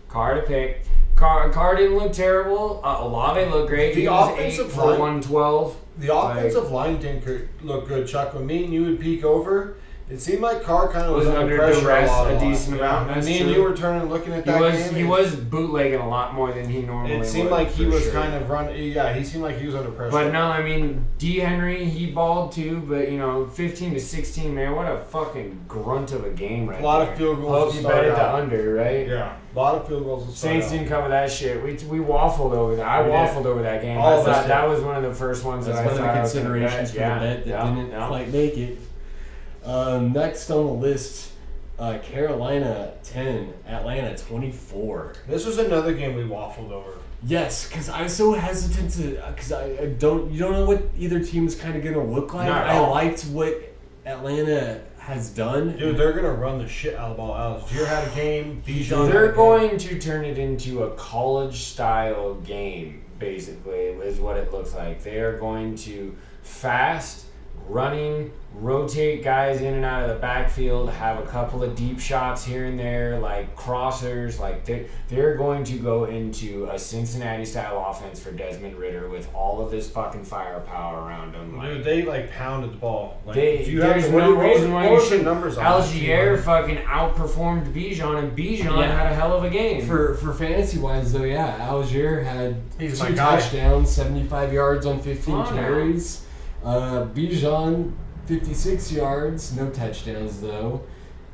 Carr to pick. Carr didn't look terrible. Olave looked great. The He was 8 offensive for line- 112. The offensive line didn't look good, Chuck. When me and you would peek over, it seemed like Carr kind of was under pressure duress a a decent amount. And That's me and true. you were turning and looking at that game. He was bootlegging a lot more than he normally It would. seemed like he for was sure. kind of running. Yeah, he seemed like he was under pressure. But no, I mean, D. Henry, he balled too, but 15 to 16, man, what a fucking grunt of a game right A lot there. of field goals Hope to you bet start it to out. under, right? Yeah, a lot of field goals. to start Saints out. didn't cover that shit. We waffled over that. I We did. waffled over that game. All I of us thought did. that was one of the first ones That's that one I of the thought I was gonna considerations for bet. the bet that Yeah, didn't yeah. quite make it. Next on the list, Carolina 10, Atlanta 24. This was another game we waffled over. Yes, because I was so hesitant to, because you don't know what either team is kind of going to look like. Not at I all. liked what Atlanta has done. Dude, they're gonna run the shit out of the ball. Algier had a game. Bijan had a They're game. going to turn it into a college-style game, basically, is what it looks like. They are going to fast, running, rotate guys in and out of the backfield, have a couple of deep shots here and there, like crossers. Like they're going to go into a Cincinnati-style offense for Desmond Ridder with all of this fucking firepower around him. Dude, they pounded the ball. Like, There's what no was- reason why what you was the should. numbers on Algier that team? fucking outperformed Bijan, and Bijan Yeah. had a hell of a game. For fantasy wise though, yeah, Algier had He's 2 my guy. touchdowns, 75 yards on 15 Come on now. carries. Bijan 56 yards, no touchdowns though.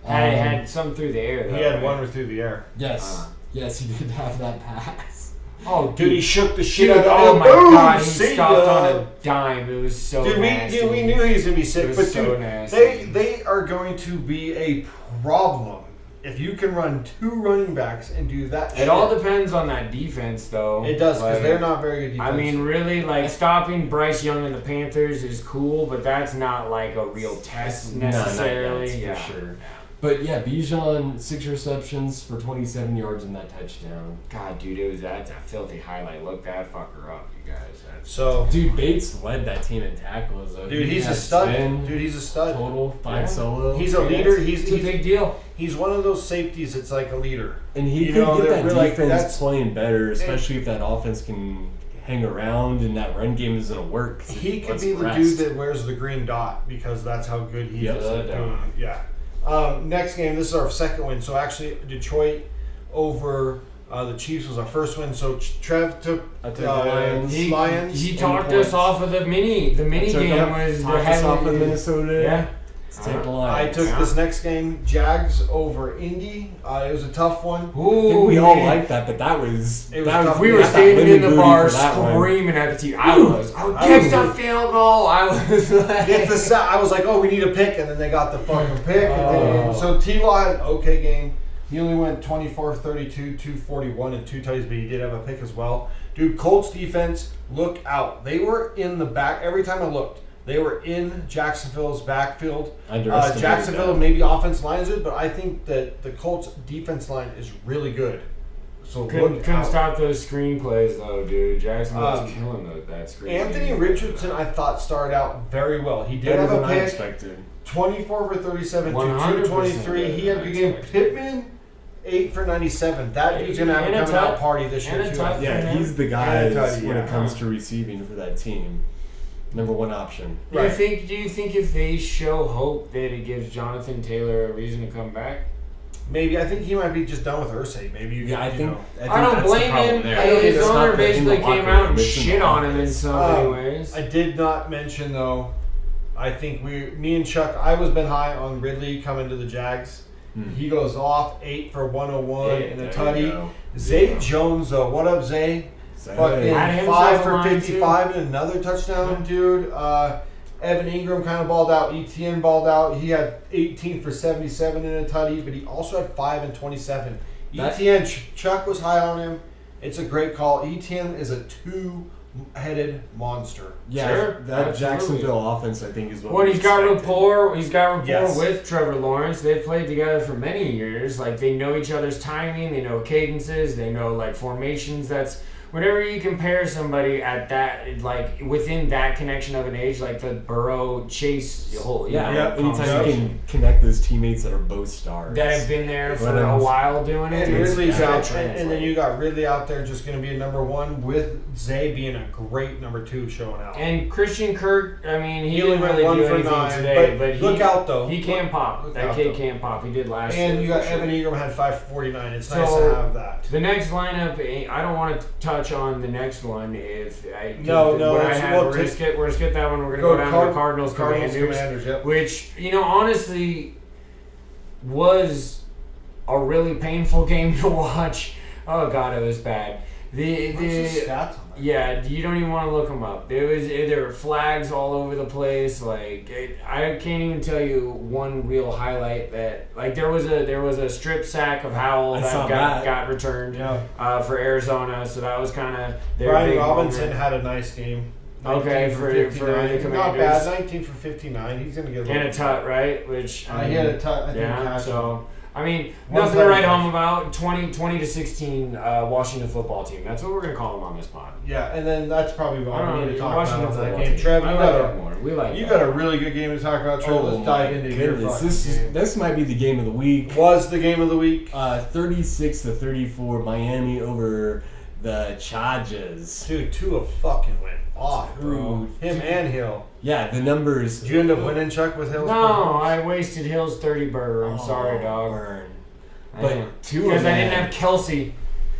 Had some through the air, though. He had right? one through the air. Yes, yes, he did have that pass. Oh, Dude, he shook the shit Dude, out of oh him. my Boom, god, he see stopped ya. on a dime. It was so Dude, nasty. we knew he was gonna be sick, It was but so dude, nasty. they are going to be a problem if you can run 2 running backs and do that. It shit. all depends on that defense, though. It does because Like, they're not very good. I Defense. mean, really, like stopping Bryce Young and the Panthers is cool, but that's not like a real test No, not yet, necessarily. for Yeah. sure. But yeah, Bijan 6 receptions for 27 yards and that touchdown. God, dude, that's a filthy highlight. Look that fucker up, you guys. That's so. Dude, Bates led that team in tackles though. Dude, He he's a had stud. 10 Dude, he's a stud. total, 5 Yeah. solo. He's a leader. He's it's a big deal. He's one of those safeties that's like a leader. And he You could know, get they're that really- defense that's- playing better, especially if that offense can hang around and that run game is going to work. 'cause He it could lets be the rest. dude that wears the green dot because that's how good he Yep. is at The doing dot. it. Yeah. Next game, this is our second win. So actually, Detroit over the Chiefs was our first win. So Trev took I took the Lions. Lions. He and talked points. us off of the mini. The mini I took game him- was talked us off with Minnesota. Yeah. Let's take the I Lions. took Yeah. this next game, Jags over Indy. It was a tough one. I Ooh, think we all man. liked that, but that was It was that tough. We Yeah, were that standing in the winning bar booty for that one. screaming at the team. I was I kicked was- a field goal. I was like, Get the sa- I was like, oh, we need a pick, and then they got the fucking pick. And then, Oh. so T-Law had an okay game. He only went 24, 32, 241, and 2 touchdowns, but he did have a pick as well. Dude, Colts defense, look out. They were in the back. Every time I looked, they were in Jacksonville's backfield. Underestimated Jacksonville, that. maybe offense line is good, but I think that the Colts defense line is really good. So Couldn't out. stop those screenplays though, dude. Jackson was Uh, killing that screen. Anthony Richardson, I thought, started out very well. He did Better have than a I pick. expected. 24 for 37, 100% 223. He had a good game. Pittman, 8 for 97. That dude's going to have a And a coming out tut- party this year, and a too. tut. Yeah, him. he's the guy And Tutty, when yeah. it comes to receiving for that team. Number one option. Do Right. you think if they show hope that it gives Jonathan Taylor a reason to come back? Maybe. I think he might be just done with Ursay. Maybe you Yeah, I think I don't that's blame the problem him. there. His It's owner not in the basically locker came out room, and it's in shit the on him in office. so many ways. I did not mention, though, I think me and Chuck, I was been high on Ridley coming to the Jags. He goes off 8 for 101 Yeah, and a there you tutty. go. Zay Jones, though. What up, Zay? Fucking Had himself 5 a for line, 55 and another touchdown, dude. Evan Ingram kind of balled out. ETN balled out. He had 18 for 77 and a tutty, but he also had 5 and 27. ETN, Chuck was high on him. It's a great call. ETN is a two-headed monster. Yeah, Sure, that absolutely. Jacksonville offense, I think, is what. Well, we he's got expected. rapport. He's got rapport Yes. with Trevor Lawrence. They've played together for many years. Like they know each other's timing. They know cadences. They know like formations. That's whenever you compare somebody at that, like within that connection of an age, like the Burrow Chase whole, Yeah, Yeah, anytime you conversation, can connect those teammates that are both stars. that have been there for But, a while doing it. And it's Ridley's gonna out, and then translate. you got Ridley out there just going to be a number one with Zay being a great number 2 showing out. And Christian Kirk, I mean, he He only didn't went really 1 do for anything 9, today, but but look out, though. He can pop. Look That out, kid though. can pop. He did last year. And you got for sure. Evan Ingram had 5 for 49. It's So- nice to have that. The next lineup, I don't want to touch on the next one. If I No, what I it's- had, we'll we're gonna take- skip that one. We're gonna go down to the Cardinals Commanders, yep. which honestly was a really painful game to watch. Oh god, it was bad. What's the stats on that? Yeah, you don't even want to look them up. There were flags all over the place. Like I can't even tell you one real highlight that like there was a strip sack of Howell I that saw got returned Yeah. for Arizona. So that was kind of their Brian big Robinson moment. had a nice game. Okay, 19 for the 59. Not Commanders. bad. 19 for 59. He's going to get a little. And a tut, right? Which He had a tut. I think yeah. catch. So I mean, One nothing to tut write catch. home about. 20 to 16 Washington football team. That's what we're gonna call them on this pod. Yeah, and then that's probably all I don't we know, need to talk Washington about on that football game. team. Trev, I you like got that more. We like you that. got a really good game to talk about. Trev, Oh let's dive my into your goodness. fucking game. This might be the game of the week. Was the game of the week. 36 to 34, Miami over the Chargers. Dude, Tua fucking went off, bro. Dude. Him and Hill. Yeah, the numbers. Did you end up winning, Chuck, with Hill's No, performance? I wasted Hill's 30 burger. I'm sorry, dog. Burn. I But am. Tua, Because I man. didn't have Kelsey,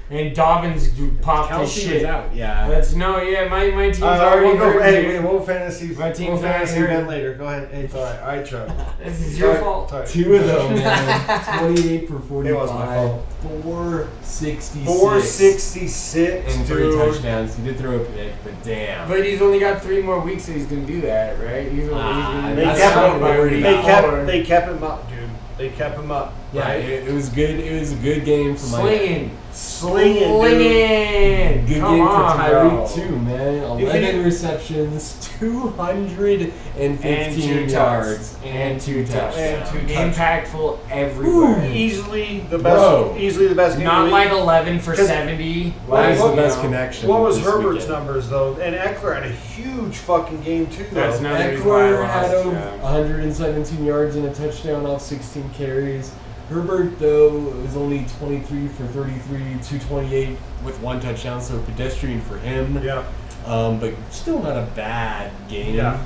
and Dobbins popped his Kelsey shit. was out. Yeah. That's my team's already we'll go, hurt, hey, dude. we'll fantasy. My team's we'll fantasy already hurt. event later. Go ahead. Hey, it's all right. All right, Chuck. This is your Sorry, fault. sorry. Two of them, man. 28 for 45. It was my fault. 466. 466, And 3 dude. touchdowns. He did throw a pick, but damn. But he's only got 3 more weeks that he's gonna do that, right? He's gonna They That's kept not him. worried. They kept him up, dude. They kept him up. Yeah, right? it was good. It was a good game for Miami. slinging. Good Come game on, for Tyreek bro. too, man. You 11 can- receptions, 215 yards, and 2 touchdowns. And 2 touchdowns. Impactful everywhere. Easily the best. Bro. Easily the best game. Not of the like week. 11 for 'Cause- 70. That was What- the best you know. connection. What was this Herbert's weekend. numbers though? And Eckler had a huge fucking game too. Though. That's another reason why I Eckler lost, had over yeah. 117 yards and a touchdown off 16 carries. Herbert, though, was only 23 for 33, 228 with 1 touchdown, so pedestrian for him. Yeah. But still not a bad game. Yeah.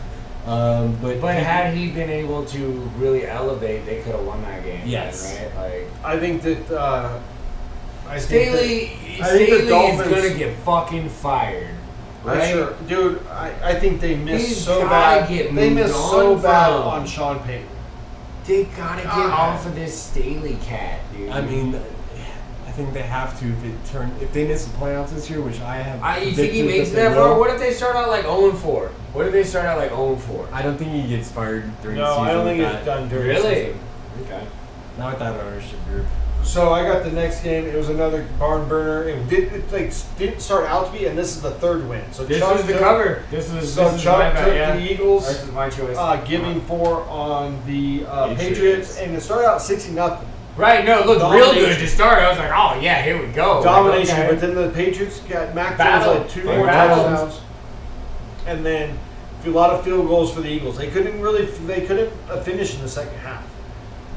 But had he been able to really elevate, they could have won that game. Yes. Right? Like I think that. I Staley, I think the Staley is Dolphins- gonna get fucking fired. Right? Sure, dude. I think they missed He's so gotta bad. get They moved missed so on bad from. on Sean Payton. They gotta get God. off of this Staley cat, dude. I mean, I think they have to if they miss the playoffs this year, which I have. you think he predicted makes they that far? will. What if they start out like 0-4? What if they start out like 0-4? I don't think he gets fired during the No, season. I don't think with it's that. done during the Really? season. Okay. Not with that ownership group. So I got the next game. It was another barn burner. It didn't start out to be, and this is the 3rd win. So This Chuck was the took- cover. This is So my Chuck bet, took yeah. the Eagles, This is my choice. giving 4 on the Patriots, Patriots. and it started out 60-0. Right, no, it looked real Domination. good to start. I was like, oh, yeah, here we go. Domination, Like, okay. but then the Patriots got Mac Jones Battle. like 2 They more battled. touchdowns, and then a lot of field goals for the Eagles. They couldn't finish in the second half.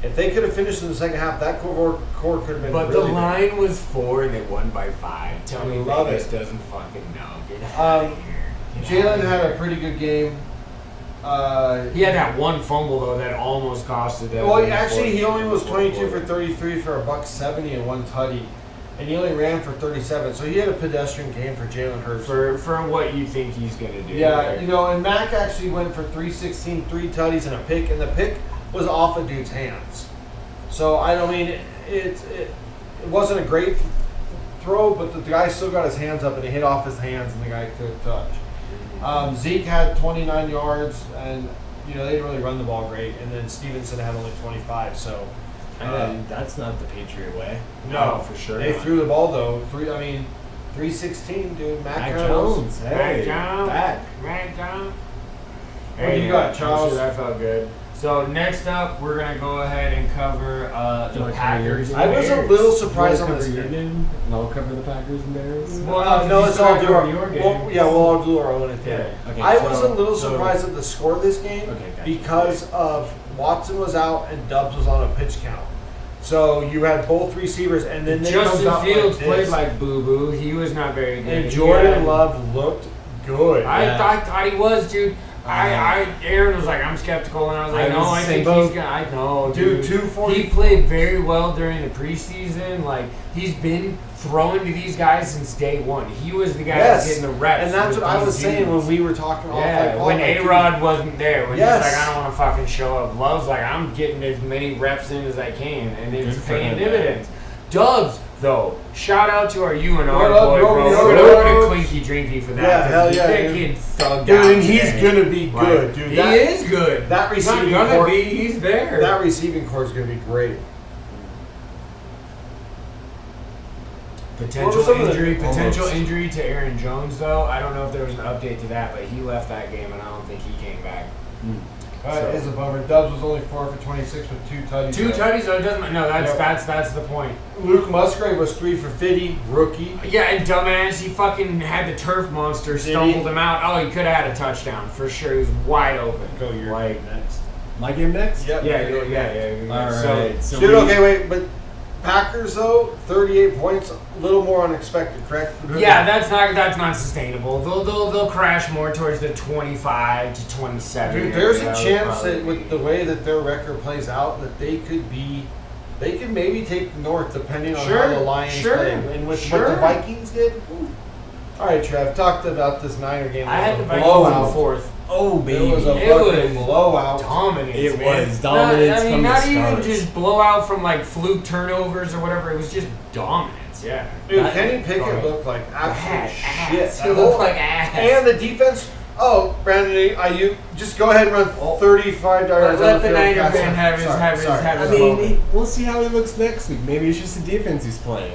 If they could have finished in the second half, that core could have been. But really the line was 4 and they won by 5. Tell me Love Vegas it. doesn't fucking know. Get out of here. Jalen had a pretty good game. He had that one fumble though that almost costed them. Well, actually, he only was 22 for 33 for $170 and 1 tutty, and he only ran for 37. So he had a pedestrian game for Jalen Hurts. for what you think he's gonna do. Yeah, there. you know, and Mac actually went for 316, 3 tutties and a pick, and the pick was off a dude's hands. So I don't mean it wasn't a great throw, but the guy still got his hands up and it hit off his hands, and the guy couldn't touch. Zeke had 29 yards, and you know they didn't really run the ball great. And then Stevenson had only 25. So that's not the Patriot way. no, for sure they not. threw the ball though. 316, dude. Mac Jones. Hey, Mac Jones. back. Right down. What do you got, Charles? That felt good. So next up, we're gonna go ahead and cover the Packers. I was a Bears. little surprised on cover this your game. game, and I'll cover the Packers and Bears. Well, No, you let's still all gotta do cover our your game. we'll all do our own. Yeah. Okay, I was a so- little so- surprised at the score of this game Okay, gotcha. because of Watson was out and Dubs was on a pitch count. So you had both receivers, and then they Justin comes out Fields like played this. like boo boo. He was not very good. And He Jordan had- Love looked good. I thought he was, dude. Aaron was like, I'm skeptical, and I was like, I no, was the I same think boat. he's gonna. I know, Dude, dude. 240. He played very well during the preseason. Like he's been throwing to these guys since day one. He was the guy that's getting the reps. And that's with what I these was saying dudes. when we were talking off. Yeah, like, when like, A-Rod wasn't there, when Yes. he's like, I don't want to fucking show up. Love's like, I'm getting as many reps in as I can, and it's Good for paying him, dividends. Dubs, though, shout out to our UNR What up, boy, bro? bro. Yo, We're yo, gonna yo. put a clinky drinky for that. Yeah, 'cause hell yeah, That dude. kid thugged Dude, out and he's today. gonna be Like, good, dude. He That- is good. that He's not receiving gonna core- be. He's there. That receiving core is going to be great. Potential What were some of the- potential almost. injury to Aaron Jones, though. I don't know if there was an update to that, but he left that game, and I don't think he came back. It is a bummer. Dubs was only 4 for 26 with 2 tutties. 2 tutties, though, it doesn't matter. No, that's the point. Luke Musgrave was 3 for 50, rookie. Yeah, and dumbass, he fucking had the turf monster Did stumbled he? him out. Oh, he could have had a touchdown for sure. He was wide open. Go your like, next. My game next? Yep. yeah. All So, right. So Dude, we- okay, wait, but Packers though, 38 points, a little more unexpected, correct? yeah, that's not sustainable. They'll crash more towards the 25 to 27. Dude, there's a area. chance That'll that with the way that their record plays out, that they could maybe take North depending on how the Lions play. And with what the Vikings did. All right, Trev, talked about this Niner game. I had the It was a Vikings in blowout. the fourth. Oh, baby. It was a It fucking was blowout. Dominance. It man. was dominance I mean, from the not even start. just blowout from like fluke turnovers or whatever. It was just dominance. Yeah. Dude, That- Kenny Pickett Alright. looked like absolute Ass. shit. He looked like ass. And the defense. Oh, Brandon Ayuk, just go ahead and run 35 yards. Let on the field. Niner That's fan it. have his- Sorry, have his- sorry. have I his- mean, we'll see how he looks next week. Maybe it's just the defense he's playing.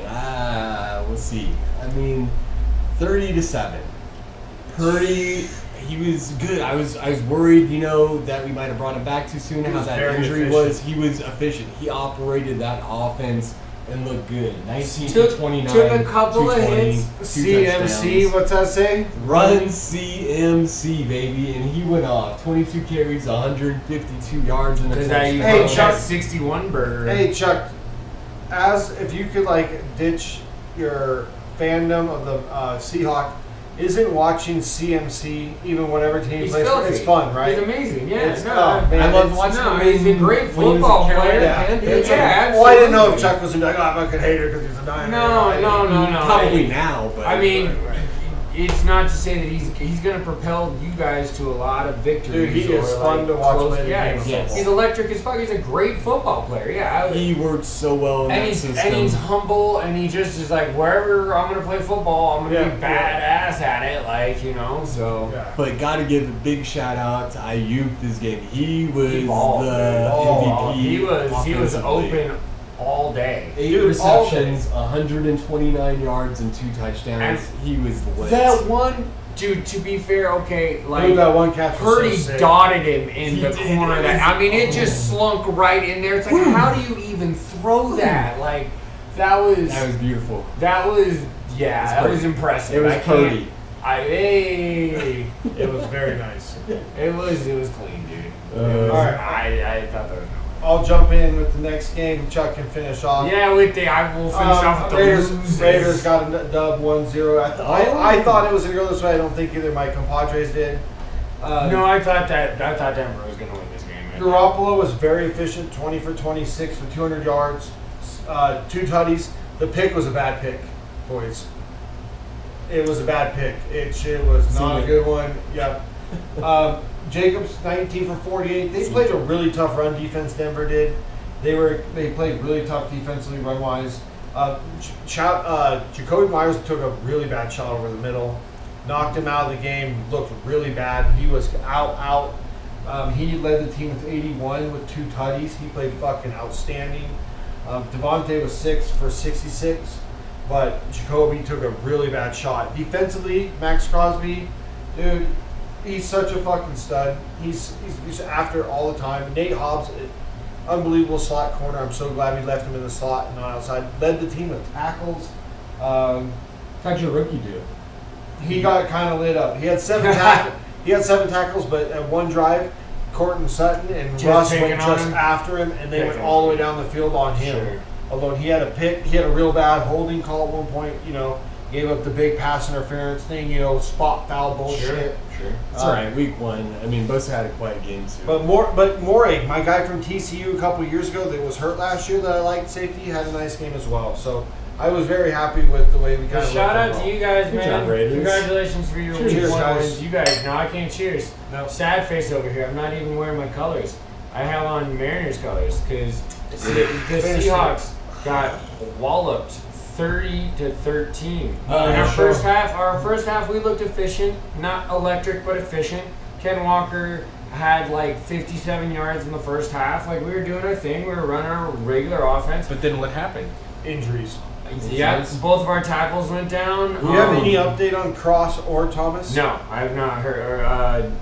We'll see. I mean, 30-7. Purdy, he was good. I was worried, that we might have brought him back too soon. He How was that very injury efficient. was. He was efficient. He operated that offense and looked good. 19 Took- to 29. took a couple of 220, hits. 2 CMC, touchdowns. what's that say? Run CMC, baby, and he went off. 22 carries, 152 yards, and a Because I touchdown. Hey, used Chuck. that 61 burger. Hey, Chuck, if you could ditch your fandom of the Seahawk, isn't watching CMC, even whatever team He's plays for, filthy. it's fun, right? He's amazing. Yeah. It's- no, oh, man, I loved it's- watching no, him. he's a great when he was football at Carolina player. Panthers. Yeah, Well, I didn't know if absolutely. Chuck was going to be like, oh, I'm a fucking hater because he's a Niner. No. Probably now, but I mean, it's not to say that he's going to propel you guys to a lot of victories. Dude, he is or, fun to watch close- play the yeah, game of he's, football. he's electric as fuck. He's a great football player. Yeah. he worked so well in And that he's, system. and he's humble, and he just is like, wherever I'm going to play football, I'm going to be Yeah. badass at it. So. Yeah. But got to give a big shout out to Ayuk this game. He was He balled, the man. MVP. He was offensively. open all day. 8 Dude, all receptions, 129 yards, and 2 touchdowns. And he was lit. That one Dude, to be fair, okay, like Dude, that one catch was Purdy so sick. dotted him in He the did. corner. It just slunk right in there. It's like, how do you even throw that? Like, that was beautiful. that was impressive. It was I can't- Purdy. Hey, It was very nice. it was clean, dude. Alright. I thought that was. I'll jump in with the next game. Chuck can finish off. Yeah, I will finish off with the losers. Raiders got a dub 1-0. I thought it was going to go this way. I don't think either my compadres did. No, I thought Denver was going to win this game. Garoppolo was very efficient, 20 for 26 for 200 yards, 2 tutties. The pick was a bad pick, boys. It was a bad pick. It was not a good one. Yeah. Jacobs, 19 for 48. They played a really tough run defense, Denver did. They played really tough defensively, run-wise. Jacoby Myers took a really bad shot over the middle. Knocked him out of the game. Looked really bad. He was out. He led the team with 81 with 2 tutties. He played fucking outstanding. Devontae was 6 for 66. But Jacoby took a really bad shot. Defensively, Max Crosby, dude, he's such a fucking stud. He's after all the time. Nate Hobbs, unbelievable slot corner. I'm so glad we left him in the slot and not outside. Led the team with tackles. How'd your rookie do? He got kind of lit up. He had 7 tackles, but at one drive, Courtland Sutton and Just Russ taking went on just him? after him, and they Taking went all the on way down the field on him. Sure. Although he had a pick, he had a real bad holding call at one point. Gave up the big pass interference thing. Spot foul bullshit. Sure. It's all right. Week 1. I mean, Bosa had a quiet game too. But Morag, my guy from TCU a couple years ago that was hurt last year that I liked safety, had a nice game as well. So I was very happy with the way we kind of Shout out to you guys, Good man. job, Raiders. Congratulations for your Cheers, week 1 guys. wins. You guys, no, I can't cheers. No. Sad face over here. I'm not even wearing my colors. I have on Mariners colors because the Seahawks got walloped 30-13. In our sure. first half we looked efficient, not electric but efficient. Ken Walker had like 57 yards in the first half. Like, we were doing our thing. We were running our regular offense. But then what happened? injuries. Yeah, both of our tackles went down. Do you have any update on Cross or Thomas? No, I have not heard.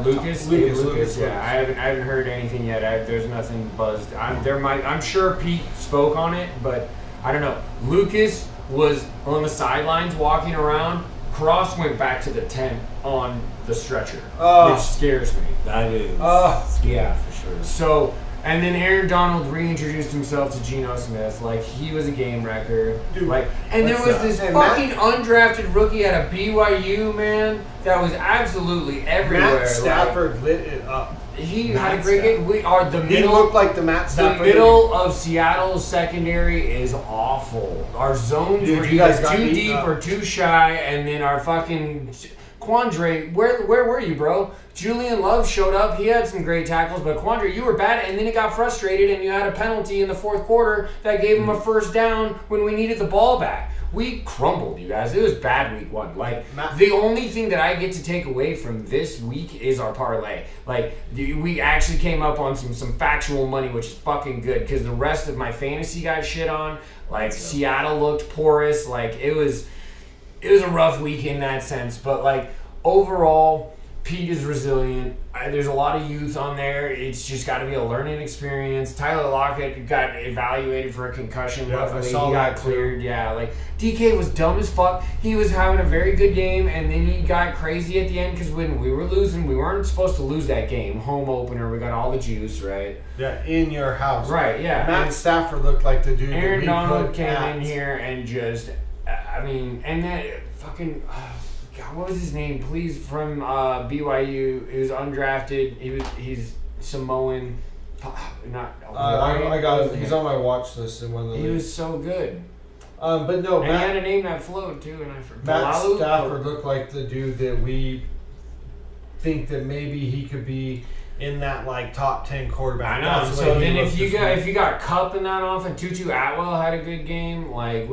Lucas. Lucas. Yeah, I haven't heard anything yet. There's nothing buzzed. I'm sure Pete spoke on it, but I don't know. Lucas was on the sidelines walking around. Cross went back to the tent on the stretcher, which scares me. That is. Yeah, for sure. So, and then Aaron Donald reintroduced himself to Geno Smith like he was a game wrecker. Dude, And there was this hey, fucking undrafted rookie at a BYU, man, that was absolutely everywhere. Matt Stafford lit it up. He Matt had a great game. We are the He middle. looked like the Matt The Stafford. middle of Seattle's secondary is awful. Our zones Dude, were you guys either got too beat deep up. or too shy, and then our fucking Quandre, where were you, bro? Julian Love showed up. He had some great tackles, but Quandre, you were bad, and then he got frustrated, and you had a penalty in the fourth quarter that gave him a first down when we needed the ball back. We crumbled, you guys. It was bad week one. Like, the only thing that I get to take away from this week is our parlay. Like, we actually came up on some factual money, which is fucking good, because the rest of my fantasy guys shit on. Like, Seattle looked porous. Like, it was a rough week in that sense. But, like, overall, Pete is resilient. There's a lot of youth on there. It's just got to be a learning experience. Tyler Lockett got evaluated for a concussion. Yeah, Luckily, I he saw got that cleared. Yeah, like DK was dumb as fuck. He was having a very good game, and then he got crazy at the end because when we were losing, we weren't supposed to lose that game. Home opener, we got all the juice, right? Yeah, in your house. Right, yeah. Matt Stafford looked like the dude. Aaron that we Donald put came at. in here and just, I mean, and that fucking, God, what was his name? Please, from BYU, he was undrafted. He's Samoan, not. I got it. He's on my watch list in one of the He leagues. was so good. But no, And he had a name that flowed too, and I forgot. Matt Palalu? Stafford looked like the dude that we think that maybe he could be in that like top 10 quarterback. I know. That's the So way he then, looked this if week. you got Cup in that offense, Tutu Atwell had a good game. Like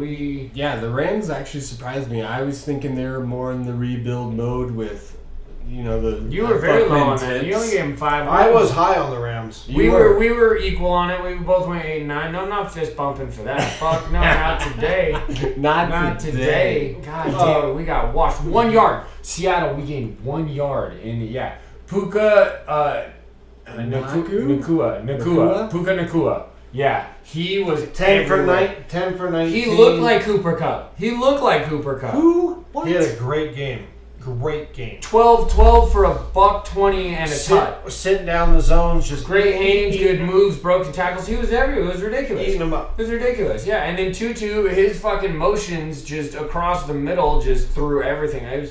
Yeah, the Rams actually surprised me. I was thinking they were more in the rebuild mode with You were very low on that. You only gave him 5. I was high on the Rams. We were equal on it. We both went 8 and 9. No, I'm not fist bumping for that. Fuck no, not today. Not today. God damn it, we got washed. 1 yard. Seattle, we gained 1 yard. Puka Nakua. Yeah, he was 10 for 19. He looked like Cooper Kupp. Who? What? He had a great game. 12 for $120 and a touch. Sitting down the zones, just great aims, good moves, broken tackles. He was everywhere. It was ridiculous. Eating them up. It was ridiculous. Yeah, and then Tutu, his fucking motions just across the middle, just threw everything.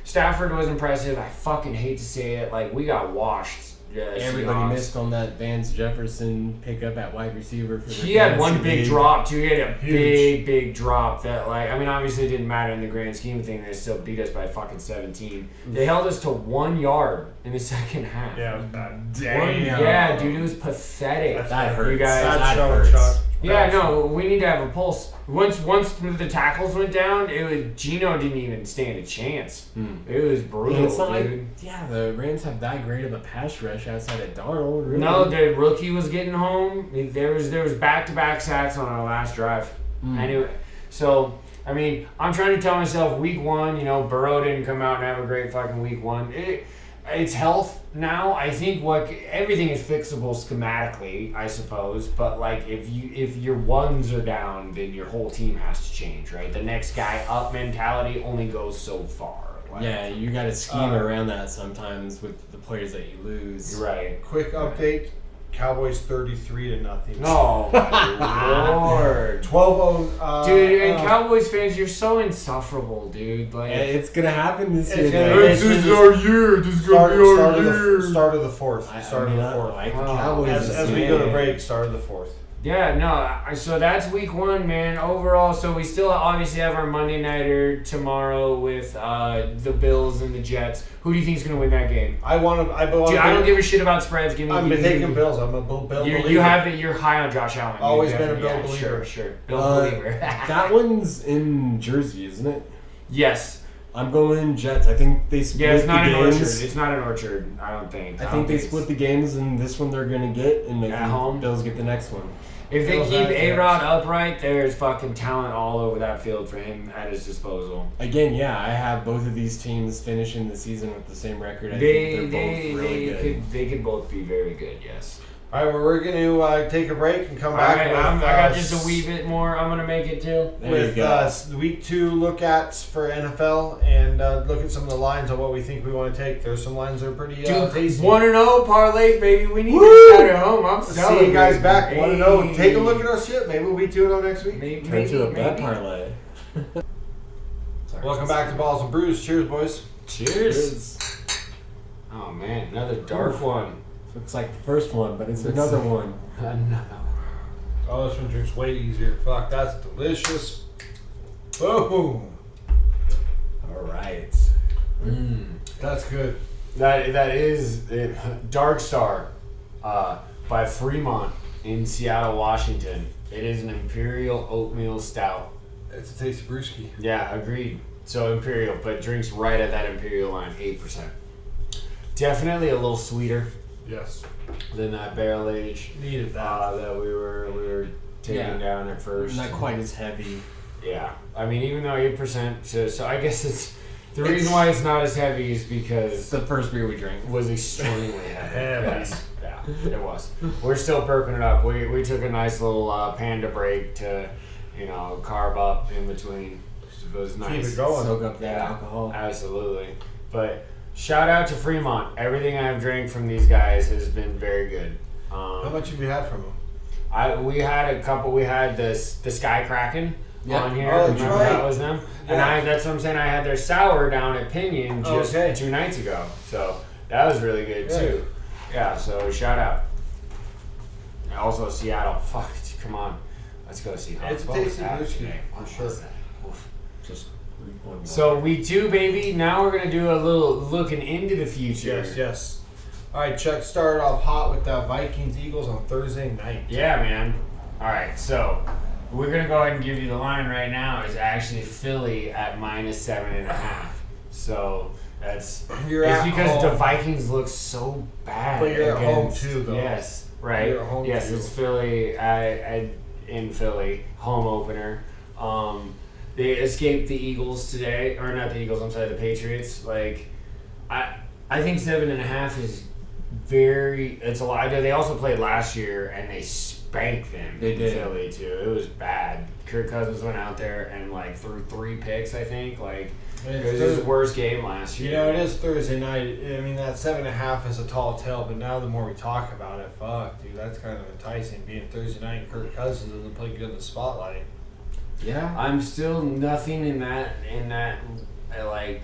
Stafford was impressive. I fucking hate to say it. Like, we got washed. Yeah, everybody missed on that Vance Jefferson pickup at wide receiver. He had one big drop too. He had a big drop that, like, I mean, obviously it didn't matter in the grand scheme of things. They still beat us by fucking 17. They held us to 1 yard in the second half. Yeah, it was bad. Damn. Yeah, dude, it was pathetic. That hurts. You guys, that hurts. Yeah, no, we need to have a pulse. Once the tackles went down, Gino didn't even stand a chance. It was brutal, it's not dude. The Rams have that great of a pass rush outside of Darnold. Really. No, the rookie was getting home. There was back-to-back sacks on our last drive. Anyway, so I mean, I'm trying to tell myself week 1, Burrow didn't come out and have a great fucking week 1. It's health now. I think everything is fixable schematically, I suppose. But like, if your ones are down, then your whole team has to change, right? The next guy up mentality only goes so far. Like, yeah, you got to scheme around that sometimes with the players that you lose. Right. Quick update. Cowboys 33-0. Oh my lord. 12-0. Dude, and Cowboys fans, you're so insufferable, dude. Like, it's gonna happen this year. This is our year. This is gonna be our year. Start of the fourth. Cowboys as we go to break, start of the fourth. Yeah, no. So that's week 1, man. Overall, so we still obviously have our Monday nighter tomorrow with the Bills and the Jets. Who do you think is going to win that game? I don't give a shit about spreads. I'm taking Bills. I'm a Bill believer. You're high on Josh Allen. Always been a Bill believer. Sure. Bill believer. That one's in Jersey, isn't it? Yes. I'm going Jets. I think they split the games. It's not an Orchard. I don't think. I think they split the games, and this one they're going to get, and at home. Bills get the next one. If they keep A-Rod upright, there's fucking talent all over that field for him at his disposal. Again, I have both of these teams finishing the season with the same record. I think they're both really good. They could both be very good, yes. All right, well, we're going to take a break and come back. I got just a wee bit more. I'm going to make it too. With week 2 look-ats for NFL and look at some of the lines on what we think we want to take. There's some lines that are pretty tasty. 1-0 parlays, baby. We need to start at home. I'm selling. See you guys back. 1-0. Take a look at our shit. Maybe we'll be 2-0 next week. Turn to a bet parlay. Welcome back to Balls and Brews. Cheers, boys. Cheers. Oh, man. Another dark one. Looks like the first one, but it's another one. Oh, this one drinks way easier. Fuck, that's delicious. Boom. All right. That's good. That is Dark Star by Fremont in Seattle, Washington. It is an Imperial Oatmeal Stout. It's a tasty brewski. Yeah, agreed. So Imperial, but drinks right at that Imperial line, 8%. Definitely a little sweeter. Yes. Than that barrel age. Needed that. That we were taking down at first. Not quite as heavy. Yeah. I mean, even though 8%, so I guess it's the reason why it's not as heavy is because the first beer we drank was extremely heavy. Yes. Yeah, it was. We're still perking it up. We took a nice little panda break to, carb up in between. It was nice. Keep it going. Soak up that alcohol. Absolutely. But shout out to Fremont. Everything I've drank from these guys has been very good. How much have you had from them? We had a couple. We had the Sky Kraken on here. Oh, Remember that was them? Yeah. And that's what I'm saying. I had their sour down at Pinion just 2 nights ago. So that was really good too. Yeah, so shout out. And also Seattle. Fuck, come on. Let's go see. It's a tasty whiskey, for sure. Just so week 2, baby. Now we're going to do a little looking into the future. Yes. All right, Chuck, started off hot with the Vikings-Eagles on Thursday night. Yeah, man. All right, so we're going to go ahead and give you the line right now. It's actually Philly at -7.5. So It's at because home. the Vikings look so bad. But you're at home against- too, though. Yes, right. You're at home yes, too. it's Philly. In Philly, home opener. They escaped the Eagles today, or not the Eagles. I'm sorry, the Patriots. Like, I think 7.5 is very. It's a lot. They also played last year and they spanked them. They in did. Philly too. It was bad. Kirk Cousins went out there and like threw 3 picks. I think like. It was his worst game last year. You know, it is Thursday night. I mean, that 7.5 is a tall tale, but now the more we talk about it, fuck, dude, that's kind of enticing. Being Thursday night and Kirk Cousins doesn't play good in the spotlight. Yeah. I'm still nothing in that like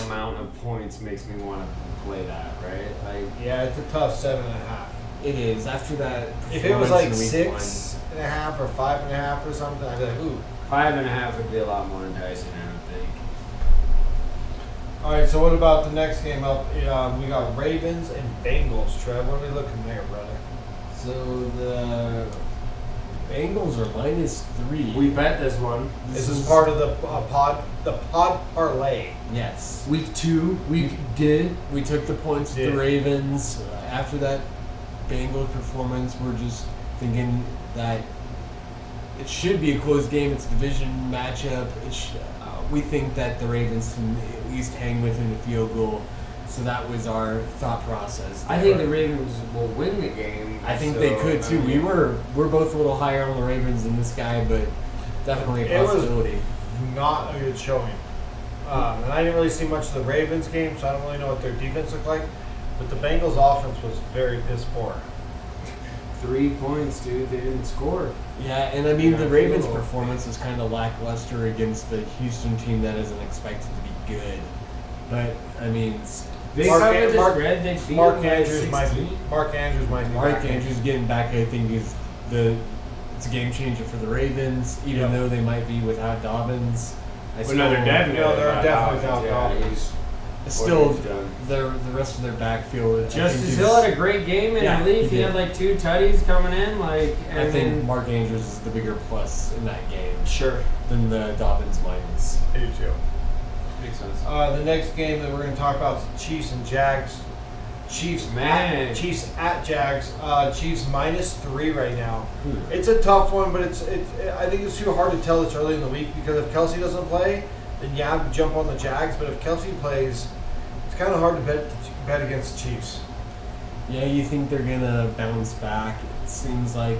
amount of points makes me want to play that, right? Like, Yeah, it's a tough 7.5. It is. After that, If it was like performance in week 6.5 or 5.5 or something, I'd be like, ooh. 5.5 would be a lot more enticing, I would think. All right, so what about the next game up? We got Ravens and Bengals. Trev, what are we looking there, brother? one. So the Bengals are -3. We bet this one. This is part of the pod parlay. Yes. Week 2, we did. We took the points with Yeah. the Ravens. After that Bengals performance, we're just thinking that it should be a close game. It's a division matchup. We think that the Ravens can at least hang within a field goal. So that was our thought process. I think the Ravens will win the game. I think so, they could too. I mean, We're both a little higher on the Ravens than this guy, but definitely a It was- possibility. Not a good showing. And I didn't really see much of the Ravens game, so I don't really know what their defense looked like. But the Bengals' offense was very piss poor. 3 points, dude. They didn't score. Yeah, and I mean Yeah, the Ravens' field goal. performance was kind of lackluster against the Houston team that isn't expected to be good. But I mean, They Mark covered An- the Mark- spread. They beat Mark them by Andrews might 16. be. Mark Andrews might be. Mark back. Andrews getting back, I think, is it's a game changer for the Ravens. Even Yep. though they might be without Dobbins, No, they're definitely No, they're without definitely Dobbins, without yeah, Dobbins. Still, he's done. the rest of their backfield. I think Justice is- Hill had a great game in Yeah, relief. he He had did. like 2 tutties coming in, like, and I think then Mark Andrews is the bigger plus in that game sure than the Dobbins minus. I do too. makes sense. The next game that we're going to talk about is Chiefs and Jags. Chiefs at Jags. Chiefs -3 right now. It's a tough one, but I think it's too hard to tell this early in the week because if Kelsey doesn't play, then yeah, jump on the Jags. But if Kelsey plays, it's kind of hard to bet against the Chiefs. Yeah, you think they're gonna bounce back? It seems like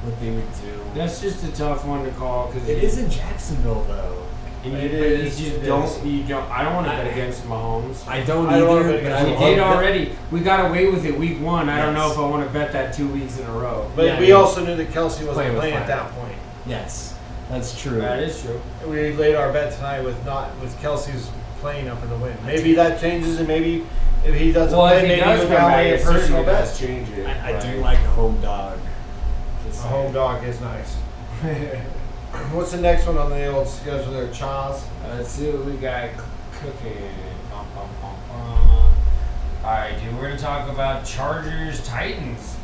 what they would do. That's just a tough one to call because It is in Jacksonville though. And It you, is, but you it just is. don't. I don't want to bet against Mahomes. I don't I don't wanna either, bet but against I We Mahomes. love did that- already. We got away with it week 1. I don't know Yes. if I want to bet that 2 weeks in a row. But Yeah, we yeah. also knew that Kelsey wasn't Playing with playing at fire. that point. Yes, that's true. That is true. We laid our bet tonight with Kelsey's playing up in the win. Maybe that changes, and maybe if he doesn't Well, play, if he maybe does we'll come down back, a it personal certainly bet. does change it. I do right? like a home dog. Just A saying. home dog is nice. What's the next one on the old schedule there, Chaz? Let's see what we got cooking. Bum, bum, bum, bum. All right, dude. We're gonna talk about Chargers Titans.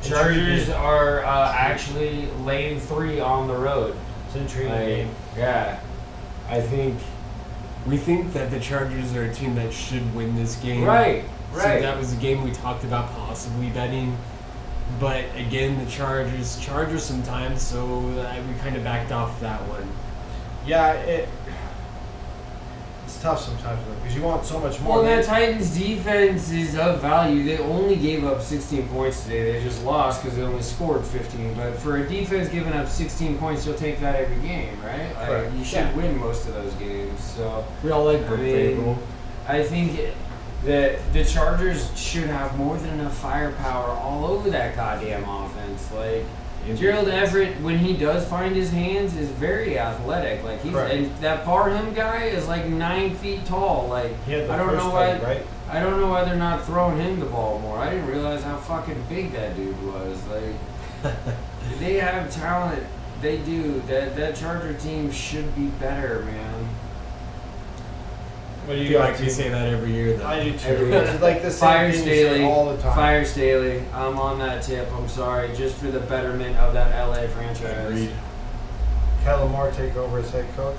Chargers are actually laying 3 on the road. It's an intriguing Like, game. yeah, I think We think that the Chargers are a team that should win this game. right. So that was a game we talked about possibly betting. But again, the Chargers sometimes, so we kind of backed off that one. Yeah, it's tough sometimes because you want so much more. Well, that Titans defense is of value. They only gave up 16 points today. They just lost because they only scored 15. But for a defense giving up 16 points, you'll take that every game, right? Like, Correct. you should win most of those games. So We all like I Brooke mean, Vrabel. I think that the Chargers should have more than enough firepower all over that goddamn offense. Like, Gerald Everett, when he does find his hands, is very athletic. Like Correct. and that Parham guy is like 9 feet tall. Like He had the I don't first know why. trade, right? I don't know why they're not throwing him the ball more. I didn't realize how fucking big that dude was. Like they have talent. They do. That Charger team should be better, man. What do I you feel got? like we say that every year, though. I do too. Every- It's like the same Fire thing you say Staley, all the time. Fire Staley. I'm on that tip. I'm sorry, just for the betterment of that LA franchise. Agreed. Kellen Moore take over as head coach.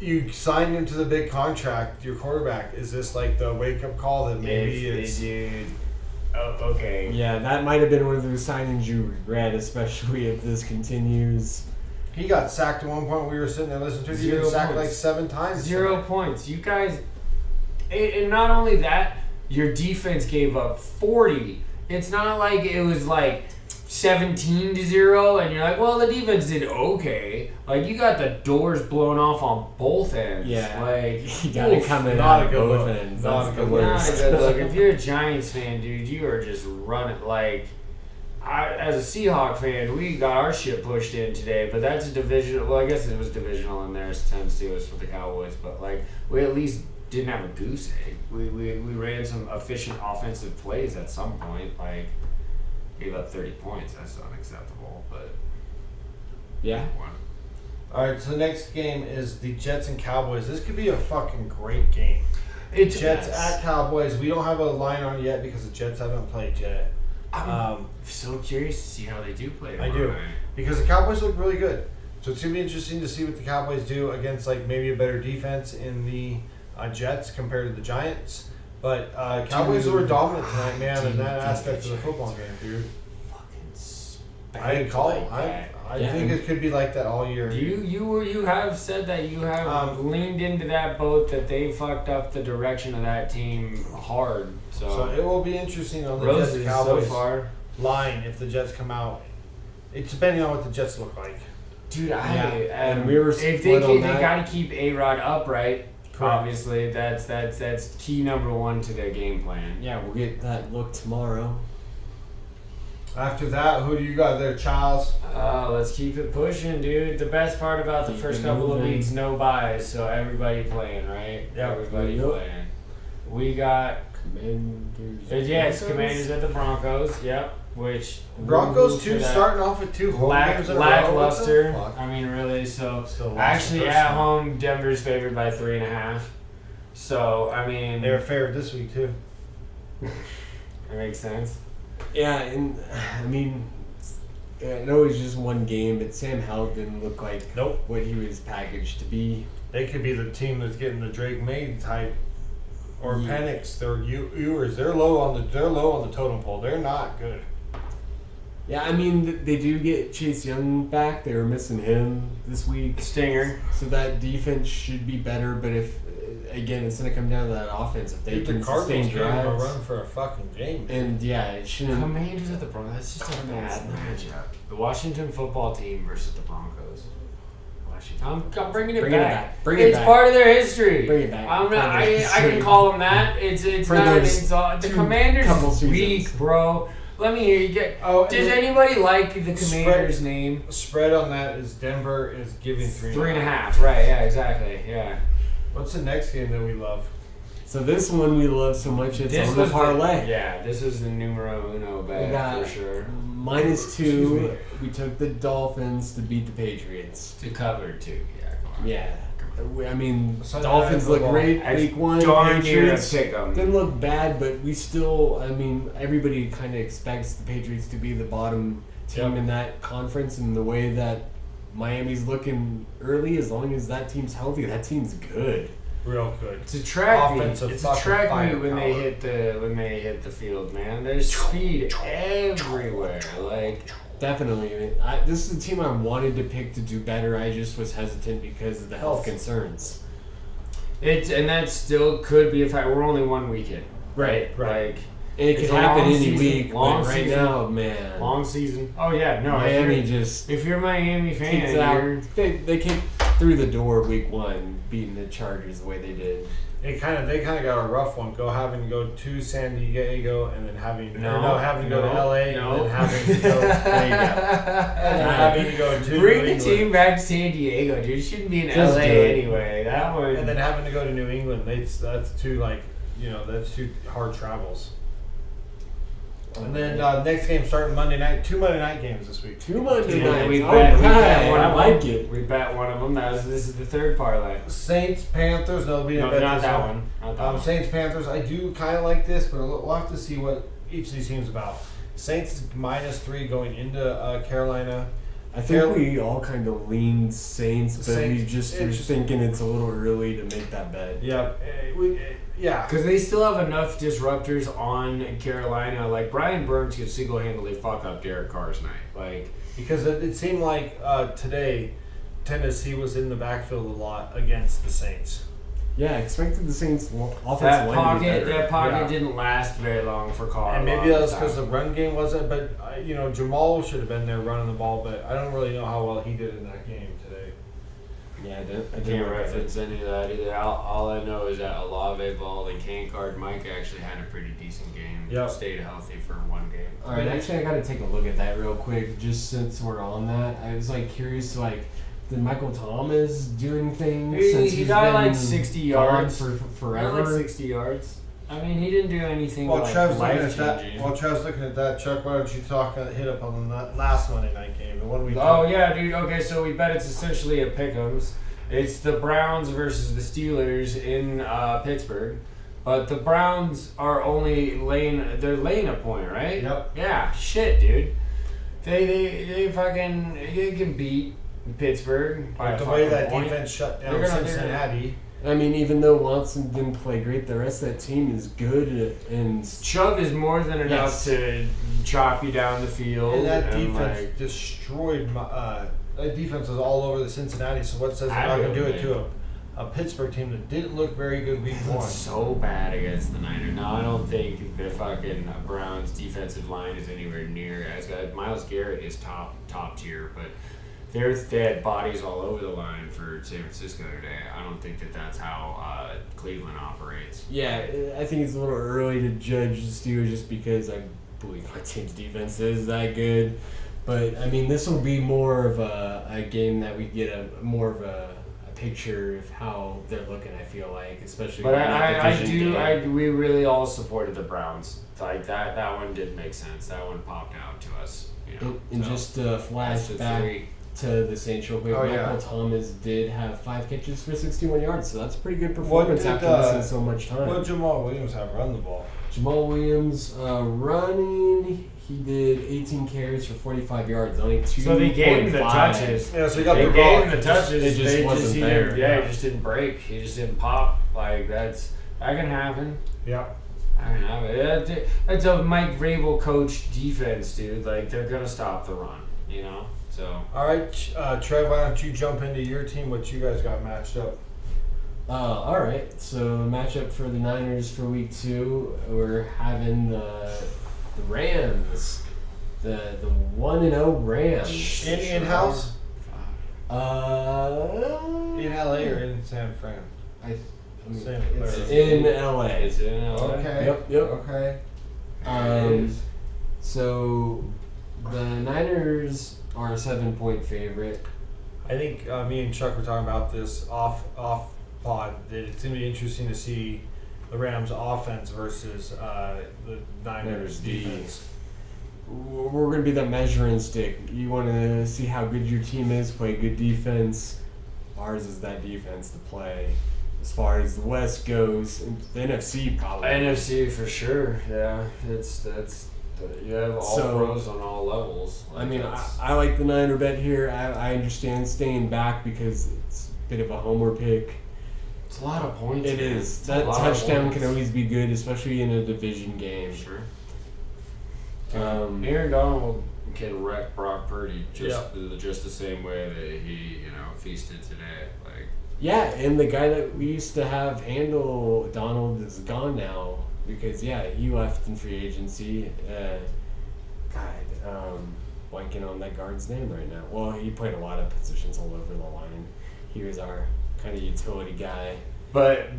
You signed him to the big contract. Your quarterback. Is this like the wake up call that maybe it's? Dude. Oh, okay. Yeah, that might have been one of those signings you regret, especially if this continues. He got sacked at one point. We were sitting there listening to it. He Zero got sacked points. like 7 times. 0 points. You guys, and not only that, your defense gave up 40. It's not like it was like 17-0, and you're like, well, the defense did okay. Like, you got the doors blown off on both ends. Yeah, Like, you gotta oof, come in not on a good both look. ends. Not That's a the good look. not a worst. good look. If you're a Giants fan, dude, you are just running like. As a Seahawk fan, we got our shit pushed in today, but that's a division. Well, I guess it was divisional in there. Tennessee was for the Cowboys, but like we at least didn't have a goose egg. We ran some efficient offensive plays at some point. Like gave up 30 points. That's unacceptable. But Yeah. All right, so the next game is the Jets and Cowboys. This could be a fucking great game. It's Jets at Cowboys. We don't have a line on it yet because the Jets haven't played yet. I'm so curious to see how they do play. I do. tomorrow night. Because the Cowboys look really good. So it's going to be interesting to see what the Cowboys do against like maybe a better defense in the Jets compared to the Giants. But Cowboys were dominant tonight, man, in that aspect of the football game, dude. Fucking I didn't call it. like that. I Yeah. think it could be like that all year. You have said that you have leaned into that boat that they fucked up the direction of that team hard. So it will be interesting on the Roses Jets so Cowboys far. line if the Jets come out. It's depending on what the Jets look like. Dude, and we were if they split on that. got to keep A-Rod upright. Correct. Obviously, that's key number one to their game plan. Yeah, we'll get that look tomorrow. After that, who do you got there, Charles? Let's keep it pushing, dude. The best part about the Keep first it couple of moving. weeks, no buys, so everybody playing, right? Yeah. Everybody Yep. playing. We got Commanders. yeah, it's Commanders at the Broncos. Yep. Which Broncos to too, that starting off with 2 home games in a row. lackluster. What the fuck? I mean, really. So Still lost actually, the first at one. home, Denver's favored by 3.5. So I mean, They were favored this week too. it makes sense. Yeah, and I mean, I know it was just one game, but Sam Howell didn't look like Nope. what he was packaged to be. They could be the team that's getting the Drake May type or Yeah. Penix. They're Ewers. They're low on the totem pole. They're not good. Yeah, I mean, they do get Chase Young back. They were missing him this week. Stinger. So that defense should be better, but if, again, it's going to come down to that offense. If they Dude, can the Cardinals sustain gave them a drives. run for a fucking game. And yeah, it shouldn't. Commanders at the Broncos. That's just a bad matchup. The Washington football team versus the Broncos. Washington. I'm bringing it Bring it back. back. Bring it It's back. part of their history. Bring it back. I'm not. Part of I their can history. call them that. It's For not an those insult. The two- Commanders couple is weak, seasons. bro. Let me hear you get. Oh, Does and anybody like the Spread- Commanders' name? Spread on that is Denver is giving 3.5. Right. Yeah. Exactly. Yeah. What's the next game that we love? So this one we love so much, it's This on the was parlay. Yeah. This is the numero uno We bet got for sure. -2. Excuse me. We took the Dolphins to beat the Patriots. To cover too. Yeah. Come on. Yeah. I mean, Sunday Dolphins Night look Football. great That's week 1. darn near a Patriots pick 'em. didn't look bad, but we still, I mean, everybody kind of expects the Patriots to be the bottom team Yep. in that conference, and the way that Miami's looking early, as long as that team's healthy, that team's good. Real good. It's a track meet. Offensive It's a fucking track meet when they firepower. hit the field, man. There's speed everywhere. Like Definitely. I mean, this is a team I wanted to pick to do better. I just was hesitant because of the health concerns. and that still could be a fact. We're only 1 week in, Right. Like It It's could a happen long any season, week, long but right season. now, man, long season. Oh yeah, no. Miami if just you're a Miami kicks fan, out. you're They kicked through the door week 1, beating the Chargers the way they did. They kind of got a rough one. Having to go to San Diego and then having to go to LA and then having to go. There you go. And then having to go to bring New the England. team back to San Diego, dude. It shouldn't be in Just LA do it. anyway. That one. And then having to go to New England. That's two that's two hard travels. And then next game starting Monday night. 2 Monday night games this week. 2 Monday Yeah, nights. we All bet right, one I of like them. it. We bet one of them. This is the third parlay. Saints Panthers. That'll be a No, bet not this that one. one. Not that one. Saints Panthers. I do kind of like this, but we'll have to see what each of these teams about. Saints is -3 going into Carolina. I think we all kind of lean Saints, but we Saints, just it's are just- thinking it's a little early to make that bet. Yeah, yeah. Because they still have enough disruptors on Carolina. Like, Brian Burns could single-handedly fuck up Derek Carr's night. Like, Because it seemed like today Tennessee was in the backfield a lot against the Saints. Yeah, expected the Saints offensive that line to be pocket, better. that pocket Yeah. didn't last very long for Carr. And maybe that was because the run game wasn't. But Jamal should have been there running the ball. But I don't really know how well he did in that game today. Yeah, I I didn't can't look at it. reference any of that either. All I know is that Olave balled and Kane Card Mike actually had a pretty decent game. Yep. Stayed healthy for one game. All right, actually, I got to take a look at that real quick, just since we're on that. I was curious, did Michael Thomas do anything? Since He he's got been 60 gone yards. for He got forever. 60 yards. I mean, he didn't do anything While Trev's looking life at that, changing. Chuck, why don't you hit up on the last Monday night game, the one we? Oh yeah, dude. Okay, so we bet it's essentially a pick'ems. It's the Browns versus the Steelers in Pittsburgh, but the Browns are only laying a point, right? Yep. Yeah, shit, dude. They can beat Pittsburgh by But a the way fucking that point. defense shut They're down gonna- Cincinnati. I mean, even though Watson didn't play great, the rest of that team is good. And Chubb is more than enough Yes. to chop you down the field. And that defense like, destroyed that defense was all over the Cincinnati. So what says they're not going to do it to a Pittsburgh team that didn't look very good week one? It's so bad against the Niners. No, I don't think the fucking Browns defensive line is anywhere near as good. Myles Garrett is top tier, but they had bodies all over the line for San Francisco today. I don't think that's how Cleveland operates. yeah, I think it's a little early to judge the Steelers just because I believe our team's defense is that good. But I mean, this will be more of a game that we get more of a picture of how they're looking. I feel like, especially. But in that division game. we really all supported the Browns. Like that one did make sense. That one popped out to us. And So, just flash that's the back three. to the Saints real quick. Oh, Michael yeah. Thomas did have 5 catches for 61 yards, so that's a pretty good What performance did, after missing so much time. What did Jamal Williams have run the ball? Jamal Williams running, he did 18 carries for 45 yards, only 2.5. So they gave him the touches. Yeah, so he got They the gave ball. him the touches. It just they wasn't he there. didn't- Yeah, he just didn't break. He just didn't pop. Like that can happen. Yeah. That can happen. That's a Mike Vrabel coached defense, dude. Like they're gonna stop the run. So. All right, Trev, why don't you jump into your team? What you guys got matched up? All right, so matchup for the Niners for week 2, we're having the Rams, the 1-0 Rams. In house, in In LA or in San Fran? Same it's place. in LA. It's in LA. Okay. Yep. Okay. So the Niners are a 7-point favorite. I think me and Chuck were talking about this off pod. That it's gonna be interesting to see the Rams' offense versus the Niners' defense. We're going to be the measuring stick. You want to see how good your team is, play good defense. Ours is that defense to play. As far as the West goes, and the NFC probably. NFC for sure. Yeah, that's you have all pros on all levels. I mean, that's- I like the Niner bet here. I understand staying back because it's a bit of a homer pick. it's a lot of points. It man. is. It's a That lot of touchdown points. can always be good, especially in a division game. Sure. Um, Aaron Donald can wreck Brock Purdy Yeah. just the same way that he feasted today. Like Yeah, and the guy that we used to have handle Donald is gone now because he left in free agency. Blanking on that guard's name right now. Well, he played a lot of positions all over the line. He was our kind of utility guy. But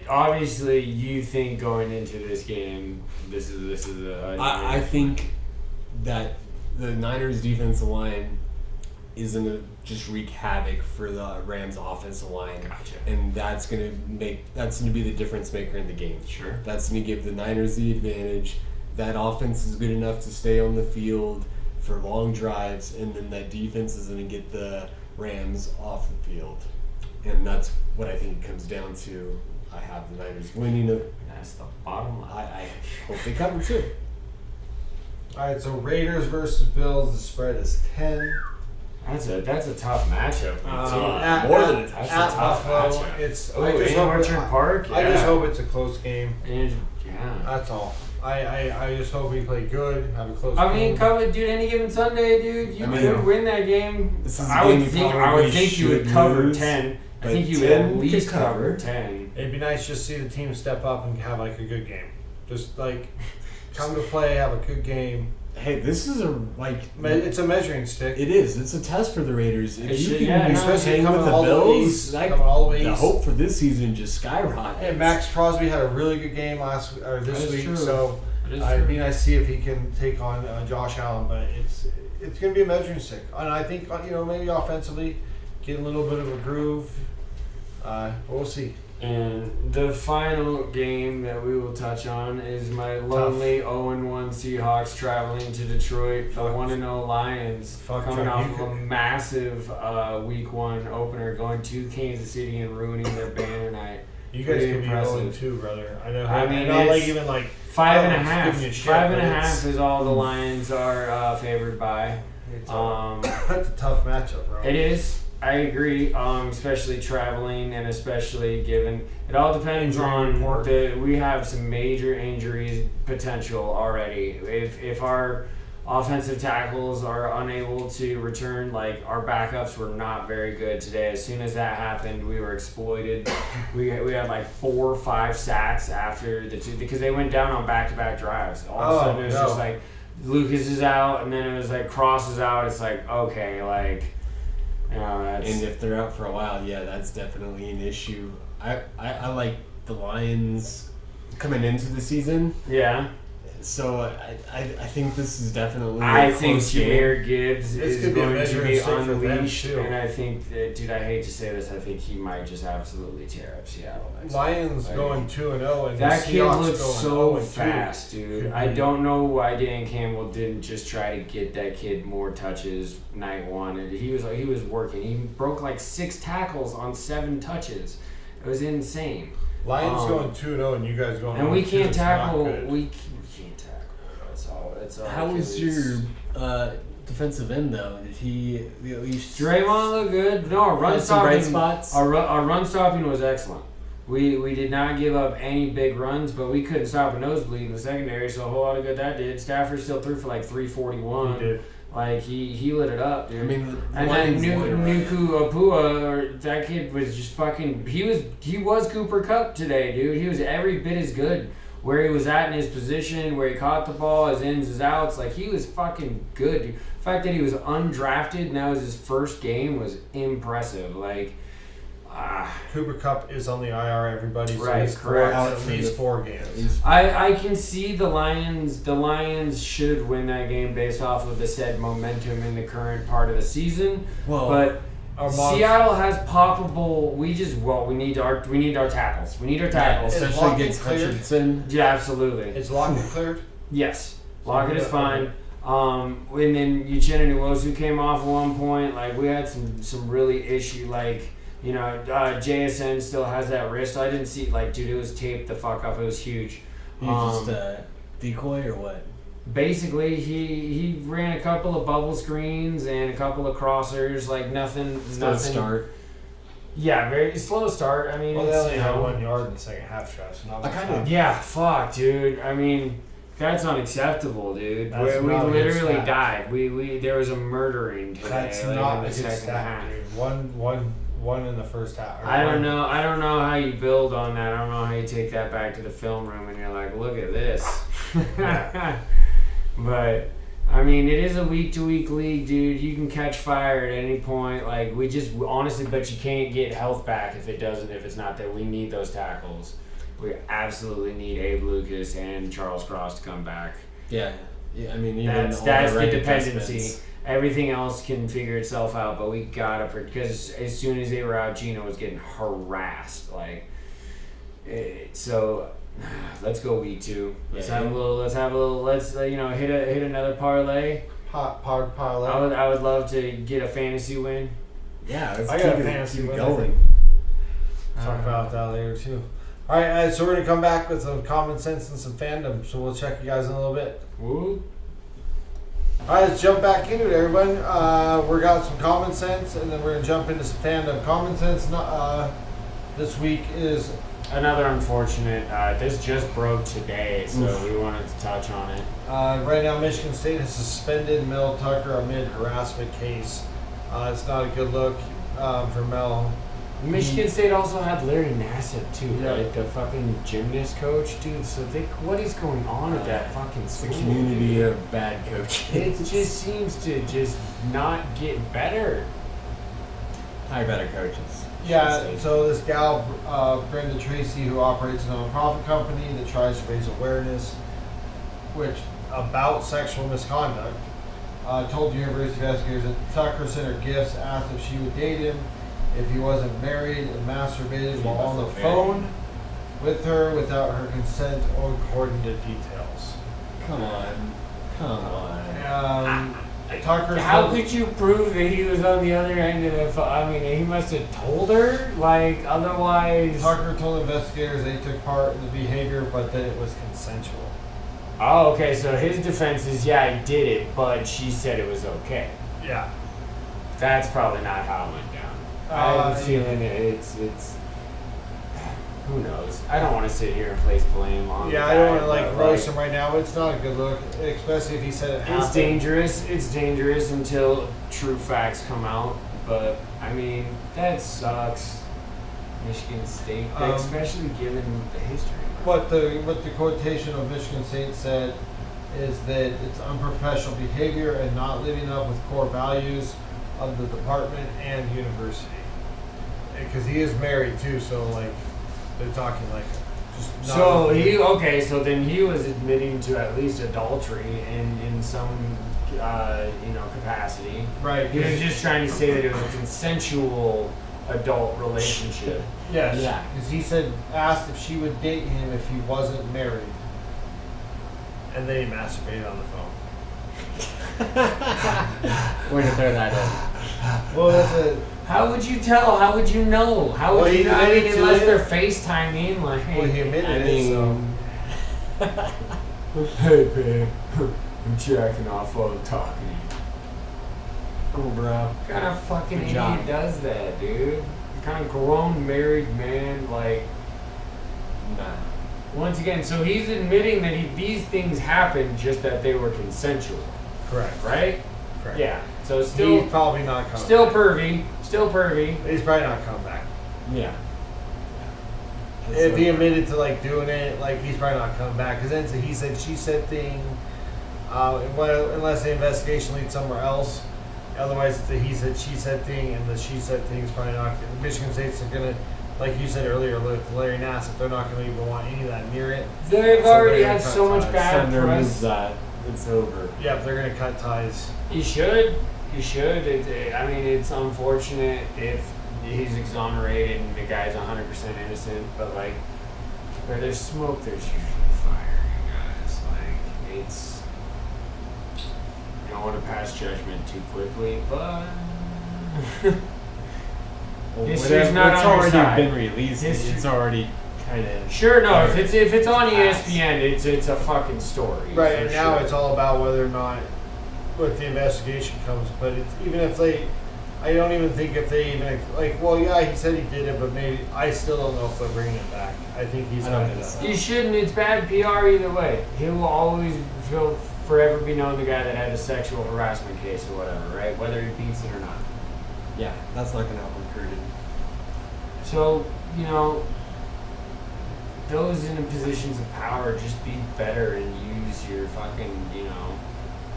obviously you think going into this game, this is a. I think that the Niners' defensive line is going to just wreak havoc for the Rams' offensive line. Gotcha. And that's going to be the difference maker in the game. Sure. That's going to give the Niners the advantage. That offense is good enough to stay on the field for long drives, and then that defense is going to get the Rams off the field. And that's what I think it comes down to. I have the Niners winning it. That's the bottom line. I hope they cover too. All right, so Raiders versus Bills. The spread is 10. That's a tough matchup. More than a tough. That's a tough Buffalo, matchup. it's. Oh, I just in hope Orchard Park. I just Yeah. hope it's a close game. And, yeah. That's all. I just hope we play good, have a close I game. mean, cover, dude. Any given Sunday, dude, you could win that game. This is a I game would you think. I probably would think you would should cover lose, 10. I but think you would 10 at least could cover. cover 10. It'd be nice just to see the team step up and have like a good game. Just like come to play, have a good game. Hey, this is It's a measuring stick. It is. It's a test for the Raiders. If It you should, can yeah, no, especially hang coming with the all the way Bills, east, that, coming all the way the east. hope for this season just skyrockets. Hey, Max Crosby had a really good game this That is week, true. so That is it'd be true. nice to see if he can take on Josh Allen. But it's going to be a measuring stick, and I think maybe offensively get a little bit of a groove. But we'll see. And the final game that we will touch on is my lonely 0-1 Seahawks traveling to Detroit. The 1-0 Lions Fuck, coming Chuck, off you of a could- massive Week 1 opener, going to Kansas City and ruining their banner night. You guys Pretty could be impressive. 0-2, brother. I know. I mean, not like it's even like 5.5. giving you shit, 5.5 but is all the Lions are favored by. it's Um, that's a tough matchup, bro. It is. I agree. Especially traveling and especially given it all depends Injury on report. we have some major injuries potential already. If our offensive tackles are unable to return, like our backups were not very good today. As soon as that happened, we were exploited. we had like 4 or 5 sacks after the 2 because they went down on back-to-back drives. All of a sudden it was just like Lucas is out, and then it was like Cross is out. It's like okay, like. That's, And if they're out for a while, yeah, that's definitely an issue. I like the Lions coming into the season, yeah. so I think this is definitely. I a think close game. Jameer Gibbs This is could be a going to measuring be stick for them, unleashed, too. and I think that, dude, I hate to say this, I think he might just absolutely tear up Seattle next Lions week. going 2-0, and That the kid Seahawks looks going so 0-2. fast, dude. Could I be. don't know why Dan Campbell didn't just try to get that kid more touches night 1. And he was working. He broke like 6 tackles on 7 touches. It was insane. Lions going 2-0, and you guys going. And we 0-2. can't It's not tackle. good. We can't tackle. That's all. That's all. How was your defensive end though? Did he at least Draymond looked good. No, our run had some bright stopping. spots? Our run stopping was excellent. We did not give up any big runs, but we couldn't stop a nosebleed in the secondary, so a whole lot of good that did. Stafford still threw for like 341. He did. Like he lit it up, dude. I mean, the and then Lions lit it right. Nuku Apua, or that kid was just fucking. He was Cooper Kupp today, dude. He was every bit as good. Where he was at in his position, where he caught the ball, his ins, his outs, like he was fucking good. Dude. The fact that he was undrafted and that was his first game was impressive. Like, Cooper Kupp is on the IR, everybody. So Right, he's correct. out at least 4 games. I can see the Lions. The Lions should win that game based off of the said momentum in the current part of the season. Well, But Our mobs- Seattle has poppable. We need our tackles. We need our tackles. Is especially Lockett against cleared? Hutchinson. Yeah, absolutely. Is Lockett cleared? Yes, Lockett is Yeah, fine. And then Uchenna Nwosu came off at one point. Like we had some really issue. Like JSN still has that wrist. I didn't see dude. It was taped the fuck up. It was huge. He just decoy or what? Basically, he ran a couple of bubble screens and a couple of crossers. Like nothing. Slow start. Yeah, very slow start. I mean, Well, they it's, only you had know, 1 yard in the second half, Trash. I kinda- Yeah, fuck, dude. I mean, that's unacceptable, dude. That's We not a good literally stat. died. We there was a murdering today. That's like, not in a the good second stat, half. dude. One in the first half. I don't know how you build on that. I don't know how you take that back to the film room and you're like, look at this. But I mean, it is a week-to-week league, dude. You can catch fire at any point. Like we just honestly, but you can't get health back if it's not there. We need those tackles. We absolutely need Abe Lucas and Charles Cross to come back. Yeah. I mean, even That's all the reg dependency. adjustments. Everything else can figure itself out, but we gotta because as soon as they were out, Gino was getting harassed. So let's go week 2. Let's Yeah. have a little. Let's hit another parlay. Parlay. I would love to get a fantasy win. Yeah, let's I got a keep fantasy keep win, going. Talk about that later too. All right, so we're gonna come back with some common sense and some fandom. So we'll check you guys in a little bit. Woo. All right, let's jump back into it, everyone. We got some common sense, and then we're gonna jump into some fandom. Common sense. This week is Another unfortunate. This just broke today, so we wanted to touch on it. right now. Michigan State has suspended Mel Tucker amid harassment case. It's not a good look for Mel. Michigan State also had Larry Nassib too, Yeah. right? The fucking gymnast coach, dude. So what is going on at that fucking It's school? a community dude? of bad coaches. It just seems to just not get better. Hire better coaches. Yeah, so this gal, Brenda Tracy, who operates a nonprofit company that tries to raise awareness about sexual misconduct, told university investigators that Tucker sent her gifts, asked if she would date him if he wasn't married, and masturbated while on the phone with her without her consent, according to details. Come on. Tucker. How could you prove that he was on the other end of the phone? I mean, he must have told her, like, otherwise. Tucker told investigators they took part in the behavior, but that it was consensual. Oh, okay. So his defense is, yeah, I did it, but she said it was okay. Yeah. That's probably not how it went down. I have a feeling it's. Who knows? I don't want to sit here and place blame on. Yeah, the I don't guy, want to like but, roast him right now, but it's not a good look, especially if he said it happened. It's dangerous. It's dangerous until true facts come out. But I mean, that sucks. Michigan State, especially given the history. What the quotation of Michigan State said is that it's unprofessional behavior and not living up with core values of the department and university. Because he is married too, so like they're talking like just. Not So then he was admitting to at least adultery in some capacity. right. He was just trying to say that it was a consensual adult relationship. Yes. Yeah. Because he said asked if she would date him if he wasn't married, and then he masturbated on the phone. Way to throw that in. Well, that's it. How would you tell? How would you know? How would Well, you he know? I mean, admitted to unless it. they're FaceTiming, like, Well, he hey, admitted I it. So. mean- hey, babe, I'm jacking off while I'm talking to you. Cool, bro. What kind of fucking Good idiot job. does that, dude? What kind of grown married man, like, Nah. once again, so he's admitting that these things happened, just that they were consensual, Correct. right? Correct. Yeah. So He's still probably not coming. pervy, still pervy. He's probably not coming back. Yeah. If he admitted to like doing it, like he's probably not coming back. Because then it's a he said, she said thing. Unless the investigation leads somewhere else. Otherwise, it's a he said, she said thing, and the she said thing is probably not. The Michigan State's are gonna, like you said earlier, with Larry Nassib, they're not gonna even want any of that near it. They've So already they're had gonna so cut much ties. bad Thunder moves press. that. It's over. Yeah, they're gonna cut ties. You should. You should. I mean, it's unfortunate if he's exonerated and the guy's 100% innocent, but like, where there's smoke, there's usually fire, you guys. Like, it's. You don't want to pass judgment too quickly, but. Well, History's not it's on your already side. been released. History- It's already kind of. Sure, no. If it's on Pass. ESPN, it's a fucking story. Right, for and now sure. it's all about whether or not what the investigation comes. But it's even if they, I don't even think if they even like. Well, yeah, he said he did it, but maybe I still don't know if they're bringing it back. I think he's I don't gonna. think so. You shouldn't. It's bad PR either way. He will always forever be known the guy that had a sexual harassment case or whatever, right? Whether he beats it or not. Yeah, that's not gonna help recruiting. So, those in positions of power, just be better and use your fucking,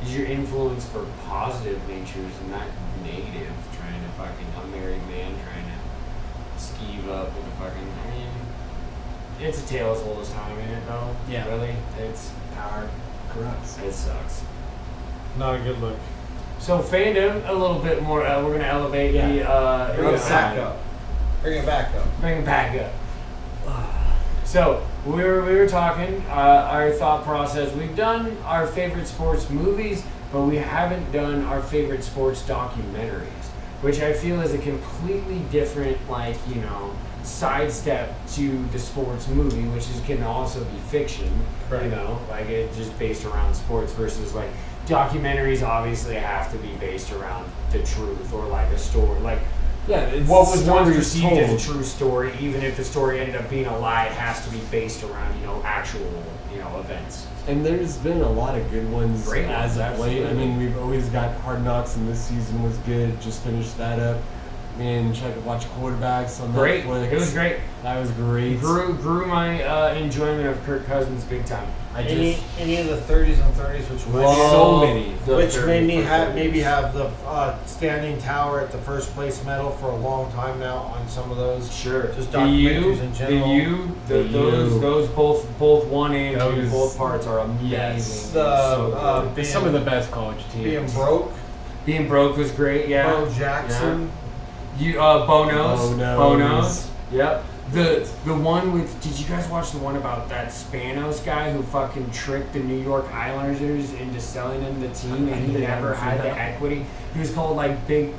use your influence for positive natures and not negative. Trying to fucking unmarried man trying to skeeve up with a fucking. I mean, it's a tale as old as time in it, though. Yeah. Really, it's power. Corrupts. It sucks. Not a good look. So fandom a little bit more. We're gonna elevate Yeah. the. Bring we're it gonna back up. Bring it back up. Bring it back up. So we were talking our thought process. We've done our favorite sports movies, but we haven't done our favorite sports documentaries, which I feel is a completely different, sidestep to the sports movie, which can also be fiction. Right. Like it's just based around sports versus like documentaries obviously have to be based around the truth or like a story. Like, Yeah, it's what was once stories perceived as a told. true story, even if the story ended up being a lie, it has to be based around, actual, events. And there's been a lot of good ones Great as ones, of late. I absolutely. mean, we've always got Hard Knocks, and this season was good. Just finished that up. And check watch quarterbacks on Great. Netflix. It was great. That was great. Grew my enjoyment of Kirk Cousins big time. Any of the 30s and 30s, which So many. made me maybe have the standing tower at the first place medal for a long time now on some of those. Sure. Just The U, documentaries in general. those both one and two, Those- both parts are amazing. Yes. The, They're some of the best college teams. Being broke. Being broke was great. Yeah. Bo Jackson. Bonos. Yep. The one with, did you guys watch the one about that Spanos guy who fucking tricked the New York Islanders into selling him the team and he never had the equity? He was called Big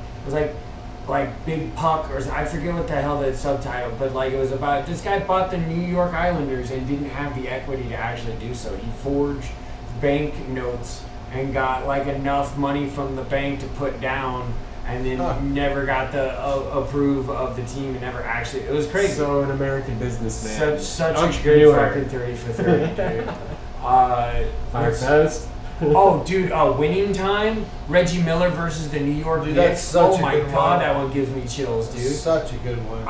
Puck, or I forget what the hell the subtitle, but it was about this guy bought the New York Islanders and didn't have the equity to actually do so. He forged bank notes and got enough money from the bank to put down, and then never got the approve of the team, and never actually. It was crazy. So an American businessman. Such a good Entrepreneur. fucking 30 for 30, dude. Firefest. Oh, dude, Winning Time, Reggie Miller versus the New York Dude, Knicks. that's such Oh a my good god, one. that one gives me chills, dude. Such a good one.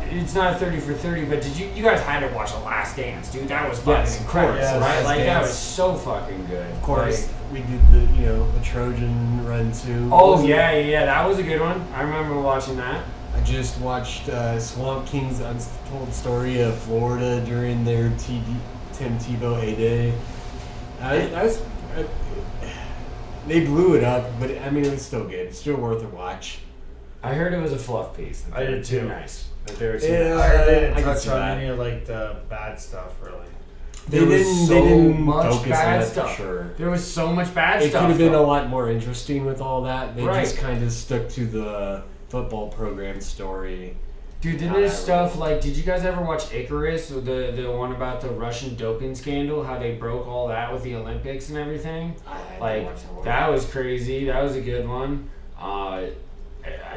It's not 30 for 30, but did you guys had to watch The Last Dance, dude? That was fucking Yes, of incredible, course, The right? Last That Dance. was so fucking good. Of course, we did the Trojan run too. Oh yeah, that was a good one. I remember watching that. I just watched Swamp King's Untold Story of Florida during their Tim Tebow heyday. They blew it up, but I mean, it was still good. It's still worth a watch. I heard it was a fluff piece. That I they were did too too. nice. That they were too Yeah. nice. I heard they didn't I can touch see on that. any of the bad stuff really. They There was didn't. so They didn't much focus on bad that stuff. for sure. There was so much bad It stuff. could have been a though. lot more interesting with all that. They Right. just kind of stuck to the football program story. Dude, didn't Nah, this I stuff did you guys ever watch Icarus, the one about the Russian doping scandal, how they broke all that with the Olympics and everything? That was crazy. That was a good one. I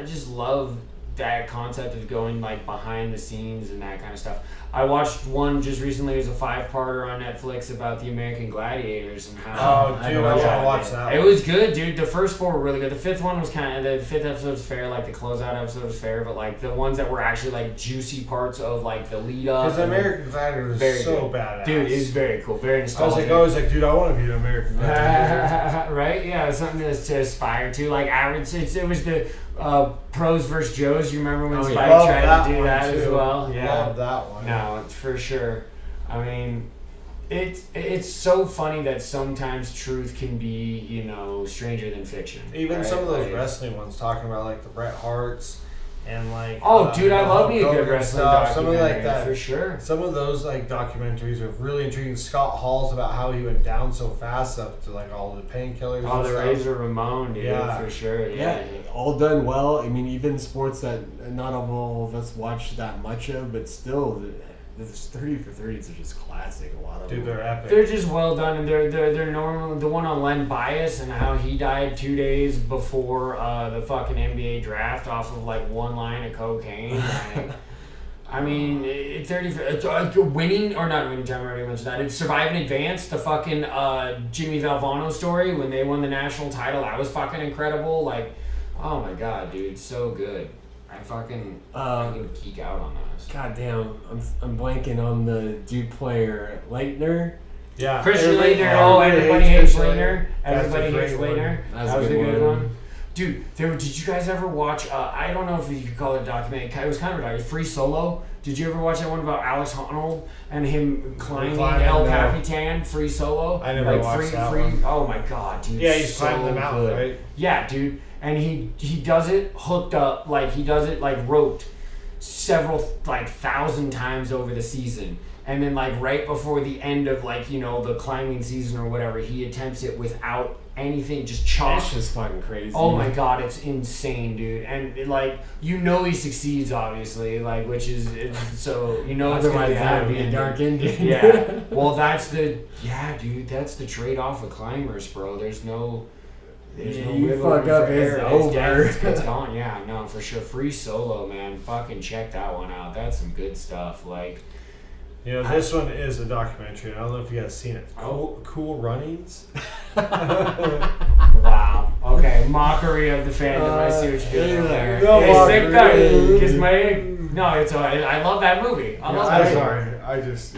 just love that concept of going behind the scenes and that kind of stuff. I watched one just recently. It was a 5-parter on Netflix about the American Gladiators and how. Oh, dude, I want to Yeah, watch that. It was good, dude. The first 4 were really good. The 5th one was the 5th episode was fair, the closeout episode was fair, but the ones that were actually juicy parts of the lead up. Because American Gladiator Very is so good. badass. Dude, it's very cool, very I was nostalgic. dude, I want to be an American Gladiator. Right? Yeah, it was something to aspire to. Average, it was the pros versus Joes. You remember when Oh, yeah. Spike Love tried that to do one, that as too. well? Yeah. Love that one. No, it's for sure. I mean, it's so funny that sometimes truth can be, stranger than fiction. Even right? some of those wrestling ones talking about the Bret Harts and Oh, dude, I the love me a Hulk good Hogan wrestling stuff. Some of documentary, that. for sure. Some of those documentaries are really intriguing. Scott Hall's about how he went down so fast up to all the painkillers. Oh, and the stuff. Razor Ramon, dude, Yeah. for sure. Yeah, all done well. I mean, even sports that not all of us watch that much of, but still, the 30 for 30s are just classic. A lot of Dude, them. they're epic. They're just well done, and they're normal. The one on Len Bias and how he died 2 days before the fucking NBA draft off of 1 line of cocaine. I mean, 30 for winning or not winning time. I already mentioned that. It's Survive and Advance. The fucking Jimmy Valvano story when they won the national title. That was fucking incredible. Oh my god, dude, so good. I fucking geek out on those. God damn, I'm blanking on the Duke player, Leitner. Yeah. Christian Everybody- Leitner. Everybody hates Christian Leitner. That's a Everybody great hates one. Leitner. That's That was a a good good one. one. Dude, did you guys ever watch, I don't know if you could call it a documentary. It was kind of a documentary. Free Solo. Did you ever watch that one about Alex Honnold and him climbing El no. Capitan, Free Solo? I never watched that one. Oh my god, dude. Yeah, he's so climbing the mountain, good. right? Yeah, dude. And he does it hooked up, he does it roped several 1,000 times over the season. And then right before the end of the climbing season or whatever, he attempts it without anything, just chalk. It's just fucking crazy. Oh my god, it's insane, dude. And like, he succeeds, obviously, like, which is so it's gonna Otherwise, be that happy would be a ending. dark ending. Yeah. Well, that's the trade-off with climbers, bro. There's no You wiggle fuck room up, for it's error. over. It's gone. Yeah, no, for sure. Free Solo, man. Fucking check that one out. That's some good stuff. Like, This one is a documentary. I don't know if you guys seen it. Cool Runnings. wow. Okay, mockery of the fandom. I see what you're doing there. No Hey, sick guy. mockery. Kiss my egg. No, it's I love that movie. I love that I'm movie. sorry. I just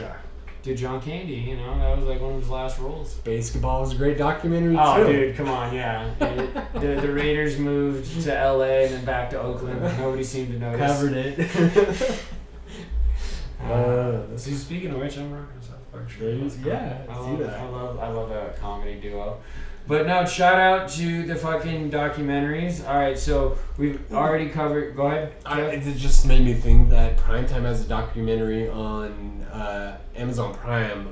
Dude, John Candy, that was like one of his last roles. Basketball was a great documentary Oh, too. dude, come on, yeah. The Raiders moved to LA and then back to Oakland. Nobody seemed to notice. Covered it. See, speaking of which, I'm rocking a South Park shirt. Yeah, I see love, that. I love that comedy duo. But no, shout out to the fucking documentaries. All right, so we've already covered. Go ahead. Kev. It just made me think that Primetime has a documentary on Amazon Prime.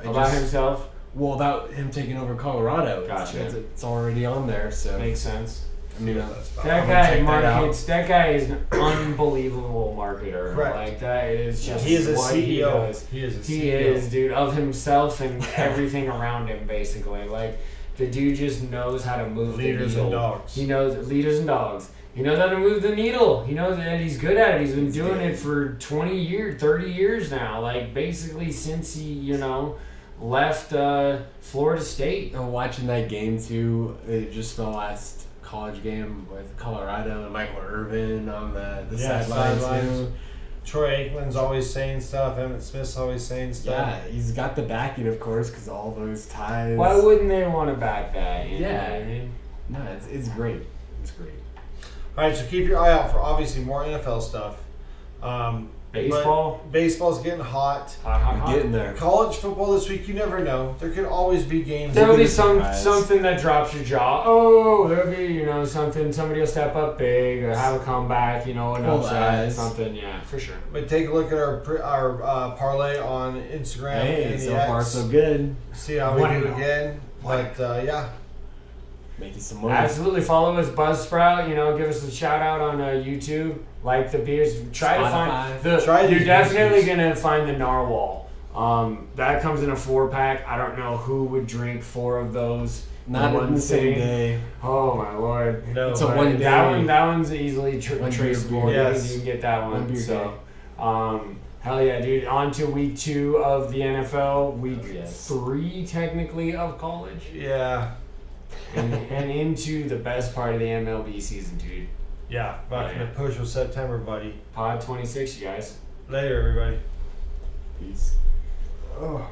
About himself. Well, about him taking over Colorado. Gotcha. It's already on there, so Makes sense. I mean, That I'm guy gonna check that out. markets. That guy is an unbelievable marketer. Correct. Like, that is just he is a what CEO. he does. He is a He CEO. is, dude, of himself and everything around him, basically. Like, the dude just knows how to move Leaders the and needle. dogs. He knows leaders and dogs. He knows how to move the needle. He knows that he's good at it. He's been doing it for 20 years, 30 years now. Like, basically since he, left Florida State. And watching that game too, just the last college game with Colorado and Michael Irvin on the sidelines. sidelines. Troy Aikman's always saying stuff. Emmett Smith's always saying stuff. Yeah, he's got the backing, of course, because all those ties. Why wouldn't they want to back that? You know Yeah. what I mean? No, it's great. It's great. All right, so keep your eye out for obviously more NFL stuff. Baseball? but baseball's getting hot. Hot. We're getting there. College football this week, you never know. There could always be games. There'll be Big surprise. something that drops your jaw. Oh, there'll be, something, somebody will step up big or have a comeback, an Pull upset, eyes. something, yeah, for sure. But take a look at our parlay on Instagram. Hey, and the so X. far so good. See how we Wanna do know. again. But yeah, Making some money. Absolutely, follow us, Buzzsprout. Give us a shout out on YouTube. Like the beers. Try to Spotify. find Try You're these definitely beers. gonna find the Narwhal. That comes in a 4-pack. I don't know who would drink 4 of those. Not in in the same sitting. day. Oh my lord. no. It's a But one day. that one's easily One beer traceable. beer. Yes. You can get that one. One beer So, hell yeah, dude. On to week 2 of the NFL. Week Oh, yes. 3, technically, of college. Yeah, and into the best part of the MLB season, dude. yeah. Back in the push of September, buddy. Pod 26, you guys. Later, everybody. Peace. Oh.